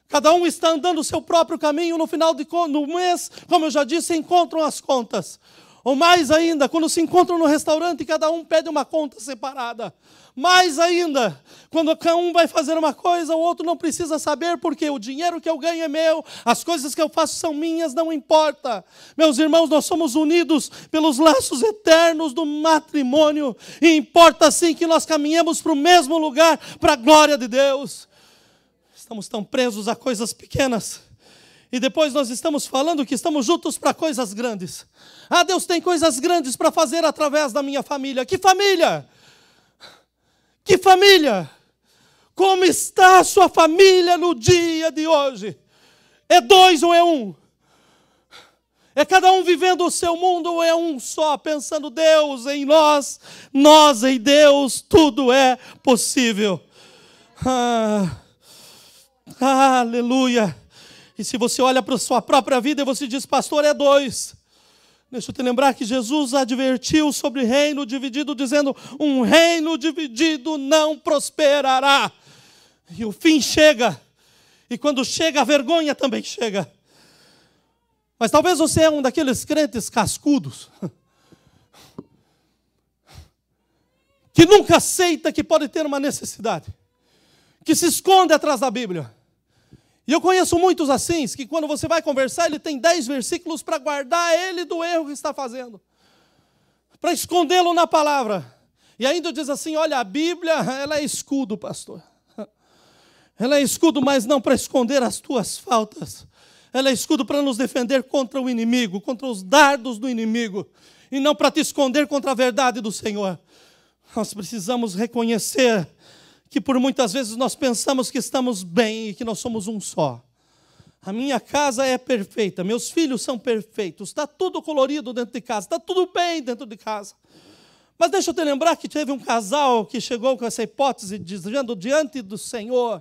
Cada um está andando o seu próprio caminho. No final do mês, como eu já disse, encontram as contas. Ou mais ainda, quando se encontram no restaurante e cada um pede uma conta separada. Mais ainda, quando cada um vai fazer uma coisa, o outro não precisa saber, porque o dinheiro que eu ganho é meu, as coisas que eu faço são minhas, não importa. Meus irmãos, nós somos unidos pelos laços eternos do matrimônio. E importa sim que nós caminhemos para o mesmo lugar, para a glória de Deus. Estamos tão presos a coisas pequenas. E depois nós estamos falando que estamos juntos para coisas grandes. Ah, Deus tem coisas grandes para fazer através da minha família. Que família? Que família? Como está a sua família no dia de hoje? É 2 ou é 1? É cada um vivendo o seu mundo ou é um só, pensando Deus em nós, nós em Deus, tudo é possível. Aleluia. E se você olha para a sua própria vida e você diz, pastor, é 2. Deixa eu te lembrar que Jesus advertiu sobre reino dividido, dizendo, um reino dividido não prosperará. E o fim chega. E quando chega, a vergonha também chega. Mas talvez você é um daqueles crentes cascudos, que nunca aceita que pode ter uma necessidade, que se esconde atrás da Bíblia. E eu conheço muitos assim, que quando você vai conversar, ele tem 10 versículos para guardar ele do erro que está fazendo. Para escondê-lo na palavra. E ainda diz assim, olha, a Bíblia, ela é escudo, pastor. Ela é escudo, mas não para esconder as tuas faltas. Ela é escudo para nos defender contra o inimigo, contra os dardos do inimigo. E não para te esconder contra a verdade do Senhor. Nós precisamos reconhecer que por muitas vezes nós pensamos que estamos bem e que nós somos um só. A minha casa é perfeita, meus filhos são perfeitos, está tudo colorido dentro de casa, está tudo bem dentro de casa. Mas deixa eu te lembrar que teve um casal que chegou com essa hipótese, dizendo diante do Senhor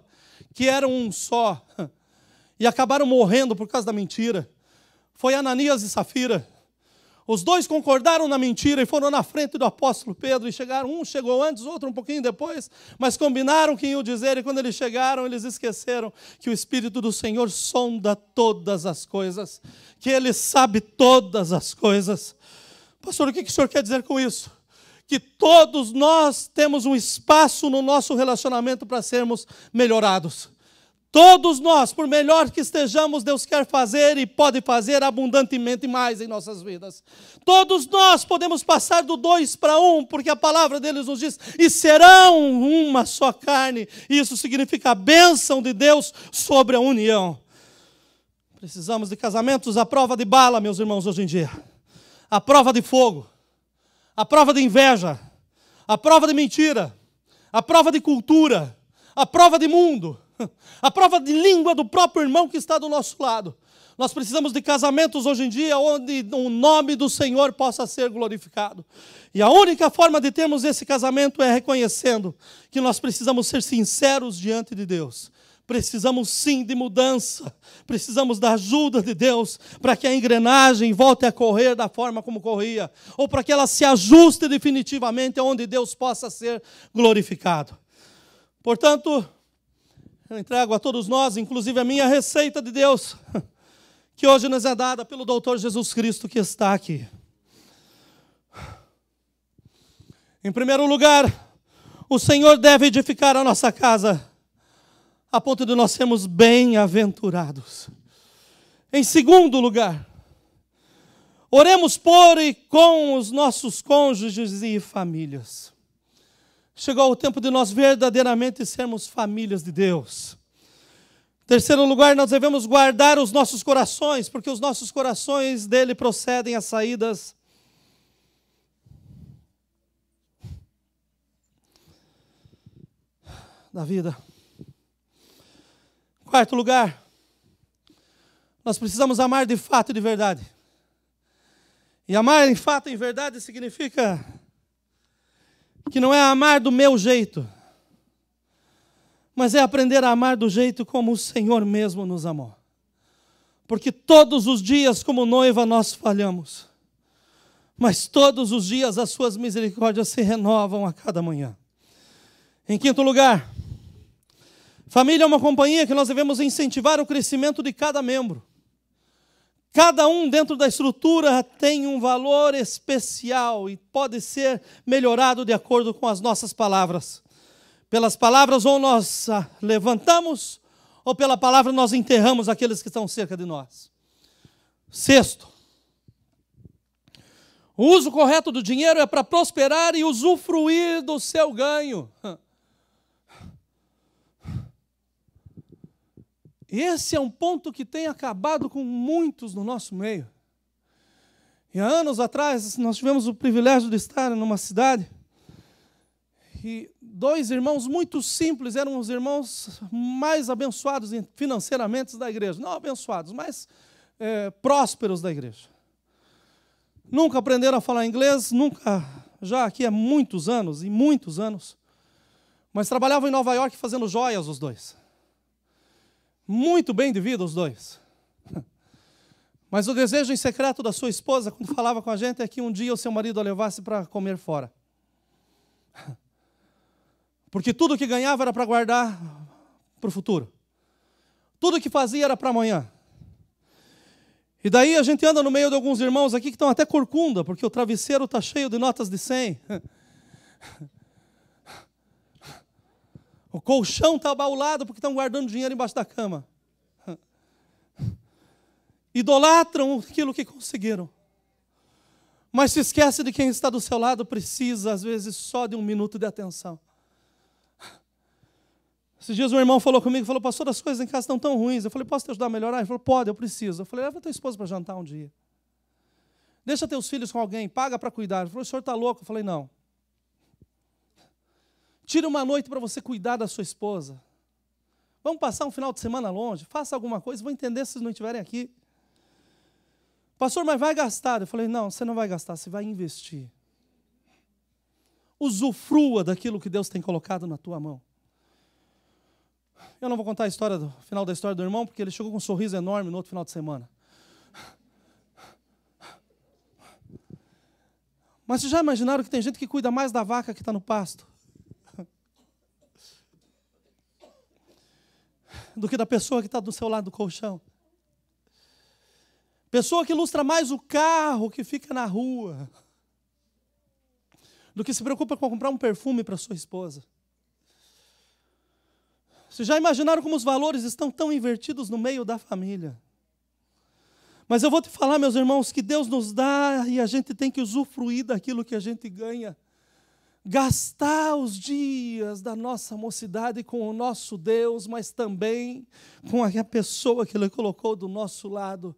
que eram um só, e acabaram morrendo por causa da mentira. Foi Ananias e Safira. Os 2 concordaram na mentira e foram na frente do apóstolo Pedro e chegaram, um chegou antes, outro um pouquinho depois, mas combinaram quem iam dizer e quando eles chegaram, eles esqueceram que o Espírito do Senhor sonda todas as coisas, que Ele sabe todas as coisas. Pastor, o que o senhor quer dizer com isso? Que todos nós temos um espaço no nosso relacionamento para sermos melhorados. Todos nós, por melhor que estejamos, Deus quer fazer e pode fazer abundantemente mais em nossas vidas. Todos nós podemos passar do 2 para 1, porque a palavra deles nos diz, e serão uma só carne. E isso significa a bênção de Deus sobre a união. Precisamos de casamentos à prova de bala, meus irmãos, hoje em dia. À prova de fogo. À prova de inveja. À prova de mentira. À prova de cultura. À prova de mundo. A prova de língua do próprio irmão que está do nosso lado. Nós precisamos de casamentos hoje em dia onde o nome do Senhor possa ser glorificado. E a única forma de termos esse casamento é reconhecendo que nós precisamos ser sinceros diante de Deus. Precisamos sim de mudança, precisamos da ajuda de Deus para que a engrenagem volte a correr da forma como corria, ou para que ela se ajuste definitivamente aonde Deus possa ser glorificado. Portanto, eu entrego a todos nós, inclusive a minha receita de Deus, que hoje nos é dada pelo Doutor Jesus Cristo que está aqui. Em primeiro lugar, o Senhor deve edificar a nossa casa, a ponto de nós sermos bem-aventurados. Em segundo lugar, oremos por e com os nossos cônjuges e famílias. Chegou o tempo de nós verdadeiramente sermos famílias de Deus. Em terceiro lugar, nós devemos guardar os nossos corações, porque os nossos corações dele procedem as saídas da vida. Quarto lugar, nós precisamos amar de fato e de verdade. E amar em fato e em verdade significa que não é amar do meu jeito, mas é aprender a amar do jeito como o Senhor mesmo nos amou. Porque todos os dias, como noiva, nós falhamos. Mas todos os dias as suas misericórdias se renovam a cada manhã. Em quinto lugar, família é uma companhia que nós devemos incentivar o crescimento de cada membro. Cada um dentro da estrutura tem um valor especial e pode ser melhorado de acordo com as nossas palavras. Pelas palavras ou nós levantamos, ou pela palavra nós enterramos aqueles que estão cerca de nós. Sexto, o uso correto do dinheiro é para prosperar e usufruir do seu ganho. Esse é um ponto que tem acabado com muitos no nosso meio. E há anos atrás, nós tivemos o privilégio de estar numa cidade e dois irmãos muito simples, eram os irmãos mais abençoados financeiramente da igreja. Não abençoados, mas prósperos da igreja. Nunca aprenderam a falar inglês, já aqui há muitos anos, mas trabalhavam em Nova York fazendo joias os dois. Muito bem de vida os dois. Mas o desejo em secreto da sua esposa, quando falava com a gente, é que um dia o seu marido a levasse para comer fora. Porque tudo que ganhava era para guardar para o futuro. Tudo que fazia era para amanhã. E daí a gente anda no meio de alguns irmãos aqui que estão até corcunda, porque o travesseiro está cheio de notas de 100. O colchão está abaulado porque estão guardando dinheiro embaixo da cama. Idolatram aquilo que conseguiram. Mas se esquece de quem está do seu lado, precisa, às vezes, só de um minuto de atenção. Esses dias um irmão falou comigo, falou, pastor, as coisas em casa estão tão ruins. Eu falei, posso te ajudar a melhorar? Ele falou, pode, eu preciso. Eu falei, leva tua esposa para jantar um dia. Deixa teus filhos com alguém, paga para cuidar. Ele falou, o senhor está louco? Eu falei, não. Tira uma noite para você cuidar da sua esposa. Vamos passar um final de semana longe, faça alguma coisa, vou entender se vocês não estiverem aqui. Pastor, mas vai gastar. Eu falei, não, você não vai gastar, você vai investir. Usufrua daquilo que Deus tem colocado na tua mão. Eu não vou contar o final da história do irmão, porque ele chegou com um sorriso enorme no outro final de semana. Mas vocês já imaginaram que tem gente que cuida mais da vaca que está no pasto do que da pessoa que está do seu lado do colchão? Pessoa que ilustra mais o carro que fica na rua do que se preocupa com comprar um perfume para sua esposa. Vocês já imaginaram como os valores estão tão invertidos no meio da família? Mas eu vou te falar, meus irmãos, que Deus nos dá e a gente tem que usufruir daquilo que a gente ganha. Gastar os dias da nossa mocidade com o nosso Deus, mas também com a pessoa que Ele colocou do nosso lado.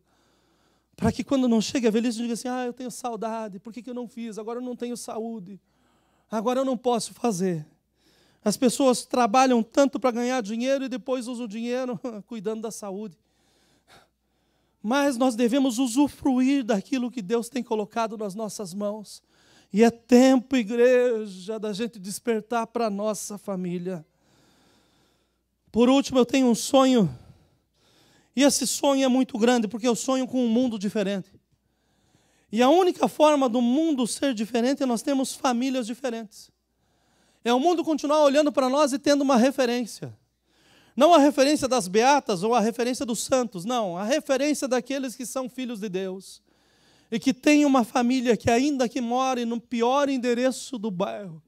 Para que quando não chegue a velhice, a gente diga assim, eu tenho saudade, por que eu não fiz? Agora eu não tenho saúde, agora eu não posso fazer. As pessoas trabalham tanto para ganhar dinheiro e depois usam o dinheiro cuidando da saúde. Mas nós devemos usufruir daquilo que Deus tem colocado nas nossas mãos. E é tempo, igreja, da gente despertar para a nossa família. Por último, eu tenho um sonho. E esse sonho é muito grande, porque eu sonho com um mundo diferente. E a única forma do mundo ser diferente é nós termos famílias diferentes. É o mundo continuar olhando para nós e tendo uma referência. Não a referência das beatas ou a referência dos santos, não. A referência daqueles que são filhos de Deus. E que tem uma família que ainda que more no pior endereço do bairro,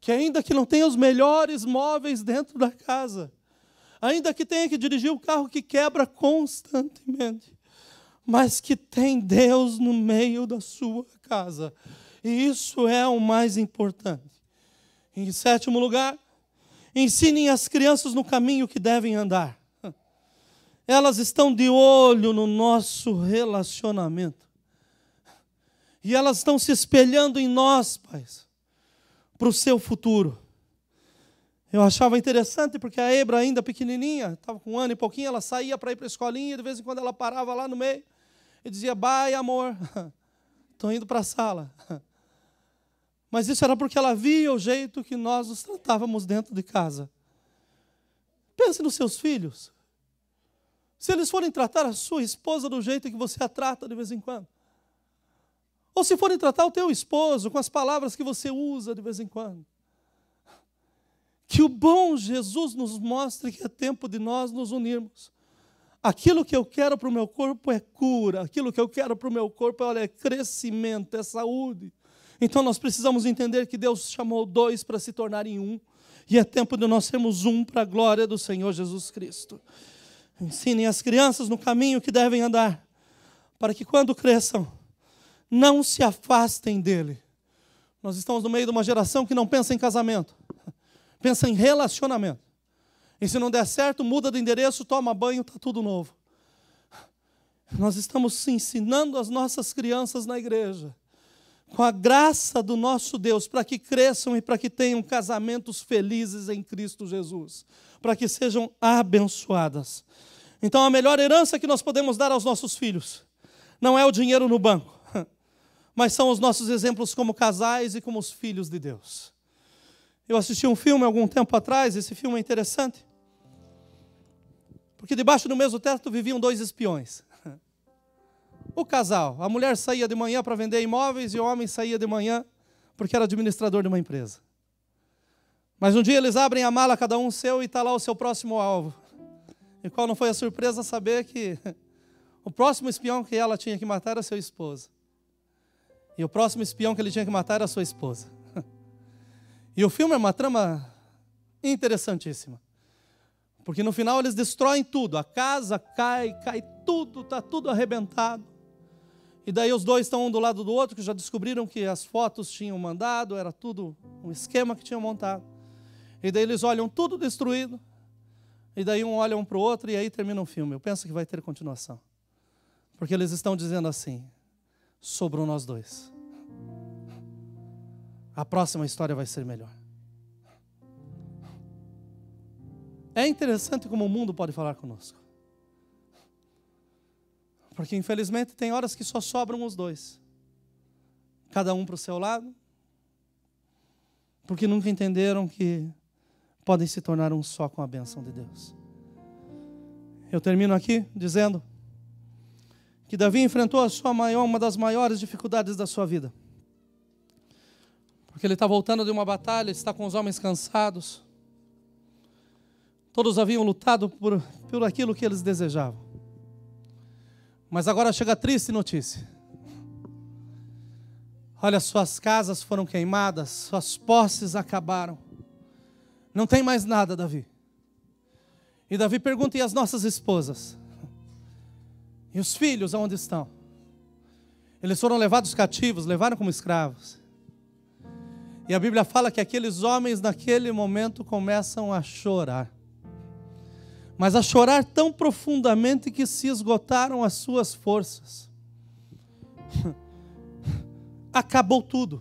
que ainda que não tenha os melhores móveis dentro da casa, ainda que tenha que dirigir o carro que quebra constantemente, mas que tem Deus no meio da sua casa. E isso é o mais importante. Em sétimo lugar, ensinem as crianças no caminho que devem andar. Elas estão de olho no nosso relacionamento. E elas estão se espelhando em nós, pais, para o seu futuro. Eu achava interessante porque a Ebra, ainda pequenininha, estava com 1 ano e pouquinho, ela saía para ir para a escolinha, e de vez em quando ela parava lá no meio e dizia: "Bye, amor, estou indo para a sala." Mas isso era porque ela via o jeito que nós nos tratávamos dentro de casa. Pense nos seus filhos. Se eles forem tratar a sua esposa do jeito que você a trata de vez em quando. Ou se forem tratar o teu esposo com as palavras que você usa de vez em quando. Que o bom Jesus nos mostre que é tempo de nós nos unirmos. Aquilo que eu quero para o meu corpo é cura. Aquilo que eu quero para o meu corpo é crescimento, é saúde. Então nós precisamos entender que Deus chamou 2 para se tornarem um. E é tempo de nós sermos um para a glória do Senhor Jesus Cristo. Ensinem as crianças no caminho que devem andar, para que quando cresçam, não se afastem dele. Nós estamos no meio de uma geração que não pensa em casamento, pensa em relacionamento. E se não der certo, muda de endereço, toma banho, está tudo novo. Nós estamos ensinando as nossas crianças na igreja, com a graça do nosso Deus, para que cresçam e para que tenham casamentos felizes em Cristo Jesus, para que sejam abençoadas. Então a melhor herança que nós podemos dar aos nossos filhos não é o dinheiro no banco, mas são os nossos exemplos como casais e como os filhos de Deus. Eu assisti um filme algum tempo atrás, esse filme é interessante, porque debaixo do mesmo teto viviam 2 espiões. O casal, a mulher saía de manhã para vender imóveis e o homem saía de manhã porque era administrador de uma empresa. Mas um dia eles abrem a mala, cada um seu, e está lá o seu próximo alvo. E qual não foi a surpresa saber que o próximo espião que ela tinha que matar era seu esposo. E o próximo espião que ele tinha que matar era sua esposa. E o filme é uma trama interessantíssima. Porque no final eles destroem tudo. A casa cai tudo, está tudo arrebentado. E daí os 2 estão um do lado do outro, que já descobriram que as fotos tinham mandado, era tudo um esquema que tinham montado. E daí eles olham tudo destruído. E daí um olha um para o outro e aí termina o filme. Eu penso que vai ter continuação. Porque eles estão dizendo assim: sobrou nós 2. A próxima história vai ser melhor. É interessante como o mundo pode falar conosco. Porque infelizmente tem horas que só sobram os 2. Cada um para o seu lado. Porque nunca entenderam que podem se tornar um só com a bênção de Deus. Eu termino aqui dizendo que Davi enfrentou uma das maiores dificuldades da sua vida. Porque ele está voltando de uma batalha, está com os homens cansados. Todos haviam lutado por aquilo que eles desejavam. Mas agora chega a triste notícia. Olha, suas casas foram queimadas, suas posses acabaram. Não tem mais nada, Davi. E Davi pergunta: e as nossas esposas? E os filhos, aonde estão? Eles foram levados cativos, levaram como escravos. E a Bíblia fala que aqueles homens naquele momento começam a chorar. Mas a chorar tão profundamente que se esgotaram as suas forças. Acabou tudo.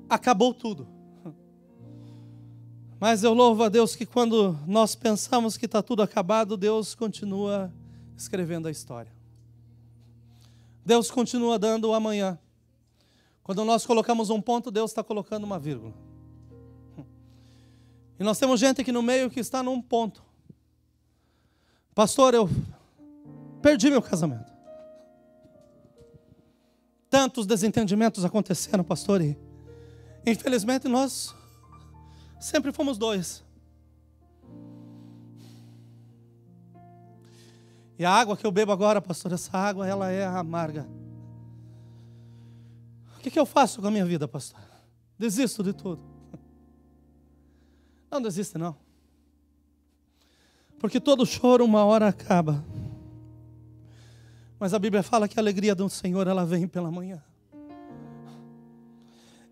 Acabou tudo. Mas eu louvo a Deus que quando nós pensamos que está tudo acabado, Deus continua escrevendo a história. Deus continua dando o amanhã. Quando nós colocamos um ponto, Deus está colocando uma vírgula. E nós temos gente aqui no meio que está num ponto. Pastor, eu perdi meu casamento. Tantos desentendimentos aconteceram, pastor, e infelizmente nós sempre fomos dois. E a água que eu bebo agora, pastor, essa água, ela é amarga. O que eu faço com a minha vida, pastor? Desisto de tudo. Não desiste, não. Porque todo choro uma hora acaba. Mas a Bíblia fala que a alegria do Senhor, ela vem pela manhã.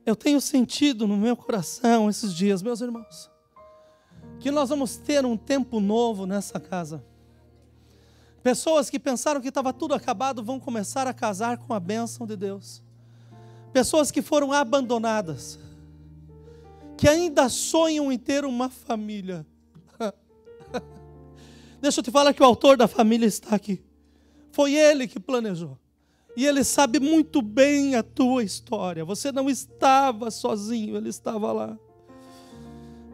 Eu tenho sentido no meu coração esses dias, meus irmãos, que nós vamos ter um tempo novo nessa casa. Pessoas que pensaram que estava tudo acabado vão começar a casar com a bênção de Deus. Pessoas que foram abandonadas, que ainda sonham em ter uma família. Deixa eu te falar que o autor da família está aqui. Foi ele que planejou. E ele sabe muito bem a tua história. Você não estava sozinho, ele estava lá.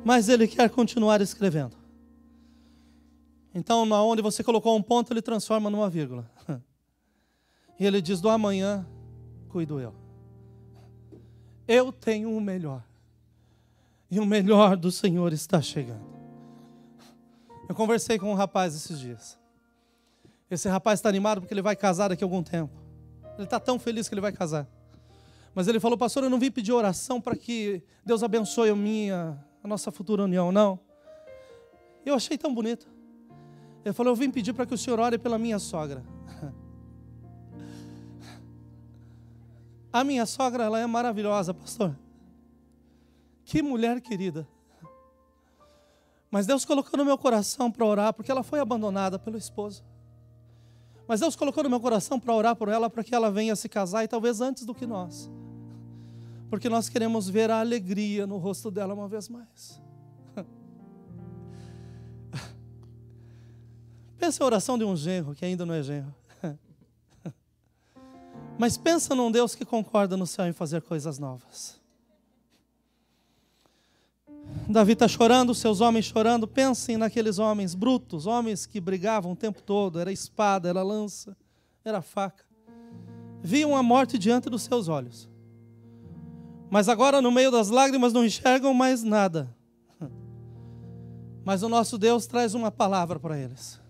Mas ele quer continuar escrevendo. Então, onde você colocou um ponto, ele transforma numa vírgula. E ele diz, do amanhã, cuido eu. Eu tenho o melhor. E o melhor do Senhor está chegando. Eu conversei com um rapaz esses dias. Esse rapaz está animado porque ele vai casar daqui a algum tempo. Ele está tão feliz que ele vai casar. Mas ele falou, pastor, eu não vim pedir oração para que Deus abençoe a nossa futura união, não. Eu achei tão bonito. Ele falou, eu vim pedir para que o senhor ore pela minha sogra. A minha sogra, ela é maravilhosa, pastor. Que mulher querida. Mas Deus colocou no meu coração para orar, porque ela foi abandonada pelo esposo. Mas Deus colocou no meu coração para orar por ela, para que ela venha se casar, e talvez antes do que nós. Porque nós queremos ver a alegria no rosto dela uma vez mais. Pensa a oração de um genro, que ainda não é genro. Mas pensa num Deus que concorda no céu em fazer coisas novas. Davi está chorando, seus homens chorando. Pensem naqueles homens brutos, homens que brigavam o tempo todo. Era espada, era lança, era faca. Viam a morte diante dos seus olhos. Mas agora no meio das lágrimas não enxergam mais nada. Mas o nosso Deus traz uma palavra para eles.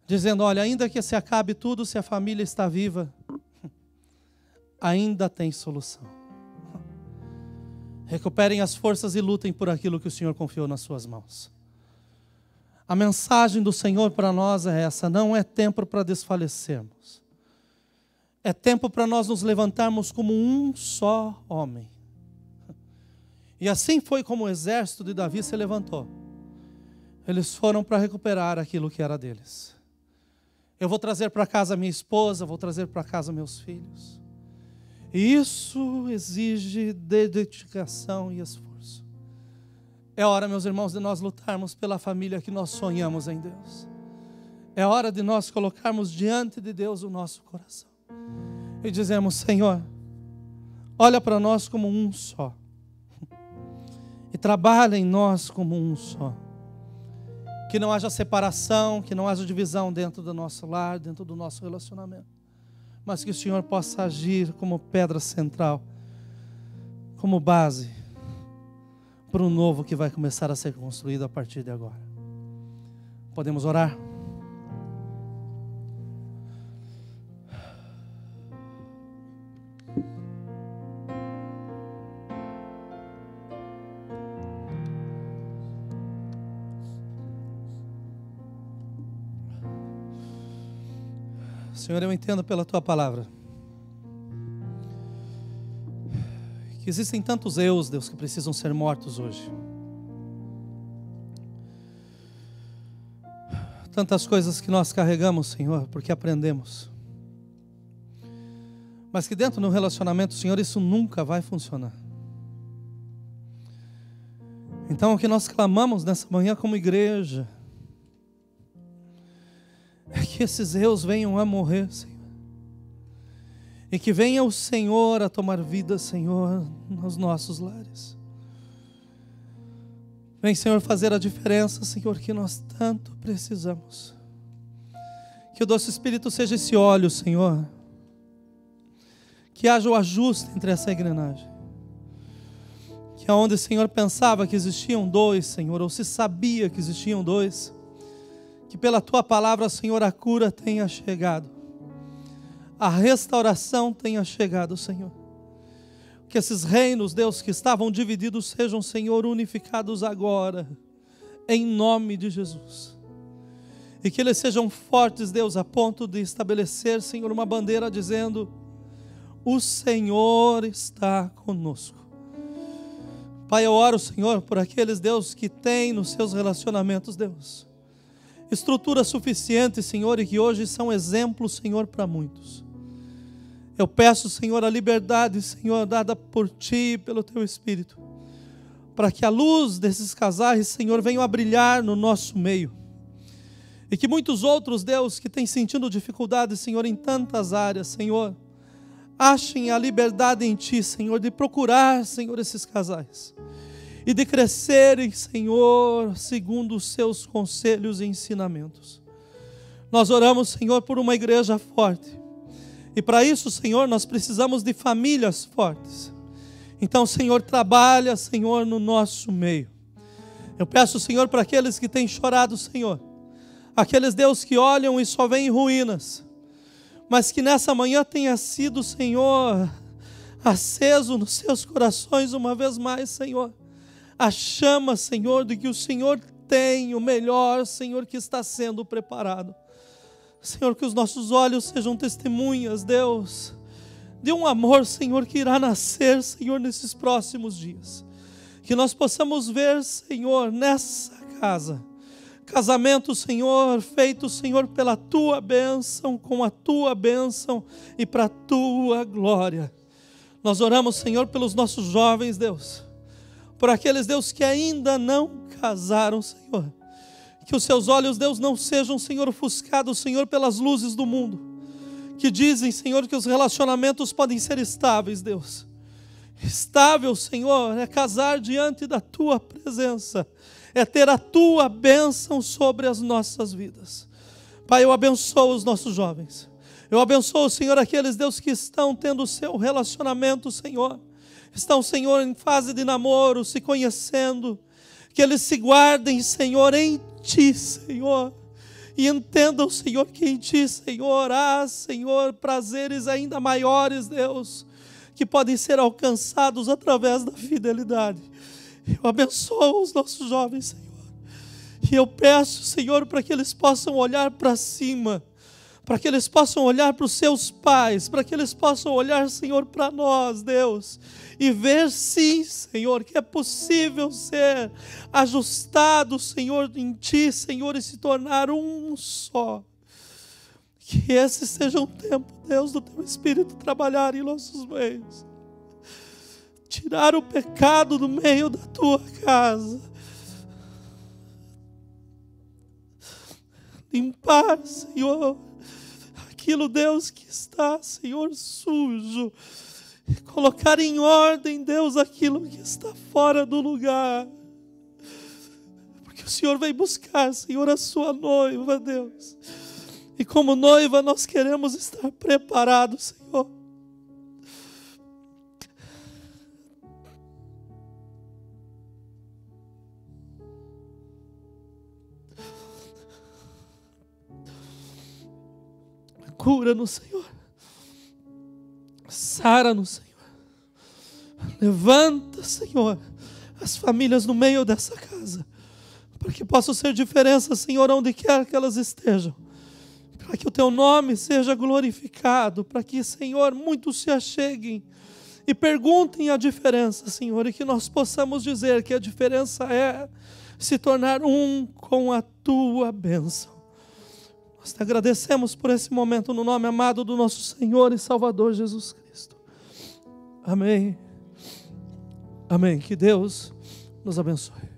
Dizendo, olha, ainda que se acabe tudo, se a família está viva, ainda tem solução. Recuperem as forças e lutem por aquilo que o Senhor confiou nas suas mãos. A mensagem do Senhor para nós é essa, não é tempo para desfalecermos. É tempo para nós nos levantarmos como um só homem. E assim foi como o exército de Davi se levantou. Eles foram para recuperar aquilo que era deles. Eu vou trazer para casa minha esposa, vou trazer para casa meus filhos. E isso exige dedicação e esforço. É hora, meus irmãos, de nós lutarmos pela família que nós sonhamos em Deus. É hora de nós colocarmos diante de Deus o nosso coração. E dizemos, Senhor, olha para nós como um só. E trabalha em nós como um só. Que não haja separação, que não haja divisão dentro do nosso lar, dentro do nosso relacionamento. Mas que o Senhor possa agir como pedra central, como base para um novo que vai começar a ser construído a partir de agora. Podemos orar? Senhor, eu entendo pela Tua palavra que existem tantos eus, Deus, que precisam ser mortos hoje. Tantas coisas que nós carregamos, Senhor, porque aprendemos. Mas que dentro do relacionamento, Senhor, isso nunca vai funcionar. Então, o que nós clamamos nessa manhã como igreja é que esses eus venham a morrer, Senhor. E que venha o Senhor a tomar vida, Senhor, nos nossos lares. Vem, Senhor, fazer a diferença, Senhor, que nós tanto precisamos. Que o doce Espírito seja esse óleo, Senhor. Que haja o ajuste entre essa engrenagem. Que aonde o Senhor pensava que existiam dois, Senhor, ou se sabia que existiam dois, que pela Tua palavra, Senhor, a cura tenha chegado. A restauração tenha chegado, Senhor. Que esses reinos, Deus, que estavam divididos, sejam, Senhor, unificados agora, em nome de Jesus. E que eles sejam fortes, Deus, a ponto de estabelecer, Senhor, uma bandeira dizendo: o Senhor está conosco. Pai, eu oro, Senhor, por aqueles, Deus, que têm nos seus relacionamentos, Deus, estrutura suficiente, Senhor, e que hoje são exemplos, Senhor, para muitos. Eu peço, Senhor, a liberdade, Senhor, dada por Ti e pelo Teu Espírito, para que a luz desses casais, Senhor, venha a brilhar no nosso meio. E que muitos outros, Deus, que têm sentido dificuldade, Senhor, em tantas áreas, Senhor, achem a liberdade em Ti, Senhor, de procurar, Senhor, esses casais. E de crescerem, Senhor, segundo os Seus conselhos e ensinamentos. Nós oramos, Senhor, por uma igreja forte. E para isso, Senhor, nós precisamos de famílias fortes. Então, Senhor, trabalha, Senhor, no nosso meio. Eu peço, Senhor, para aqueles que têm chorado, Senhor, aqueles, Deus, que olham e só veem ruínas, mas que nessa manhã tenha sido, Senhor, aceso nos seus corações uma vez mais, Senhor, a chama, Senhor, de que o Senhor tem o melhor, Senhor, que está sendo preparado. Senhor, que os nossos olhos sejam testemunhas, Deus, de um amor, Senhor, que irá nascer, Senhor, nesses próximos dias. Que nós possamos ver, Senhor, nessa casa, casamento, Senhor, feito, Senhor, pela Tua bênção, com a Tua bênção e para a Tua glória. Nós oramos, Senhor, pelos nossos jovens, Deus, por aqueles, Deus, que ainda não casaram, Senhor. Que os seus olhos, Deus, não sejam, Senhor, ofuscados, Senhor, pelas luzes do mundo, que dizem, Senhor, que os relacionamentos podem ser estáveis, Deus. Estável, Senhor, é casar diante da Tua presença, é ter a Tua bênção sobre as nossas vidas. Pai, eu abençoo os nossos jovens. Eu abençoo, Senhor, aqueles, Deus, que estão tendo o seu relacionamento, Senhor. Estão, Senhor, em fase de namoro, se conhecendo. Que eles se guardem, Senhor, em Ti, Senhor. E entendam, Senhor, que em Ti, Senhor, há, Senhor, prazeres ainda maiores, Deus, que podem ser alcançados através da fidelidade. Eu abençoo os nossos jovens, Senhor. E eu peço, Senhor, para que eles possam olhar para cima, para que eles possam olhar para os seus pais, para que eles possam olhar, Senhor, para nós, Deus, e ver, sim, Senhor, que é possível ser ajustado, Senhor, em Ti, Senhor, e se tornar um só. Que esse seja um tempo, Deus, do Teu Espírito trabalhar em nossos meios. Tirar o pecado do meio da Tua casa. Limpar, Senhor, aquilo, Deus, que está, Senhor, sujo. E colocar em ordem, Deus, aquilo que está fora do lugar. Porque o Senhor vem buscar, Senhor, a Sua noiva, Deus. E como noiva nós queremos estar preparados, Senhor. Cura-nos, Senhor. Sara-nos, Senhor. Levanta, Senhor, as famílias no meio dessa casa, para que possam ser diferença, Senhor, onde quer que elas estejam, para que o Teu nome seja glorificado, para que, Senhor, muitos se acheguem e perguntem a diferença, Senhor, e que nós possamos dizer que a diferença é se tornar um com a Tua bênção. Nós te agradecemos por esse momento no nome amado do nosso Senhor e Salvador Jesus Cristo. Amém. Amém. Que Deus nos abençoe.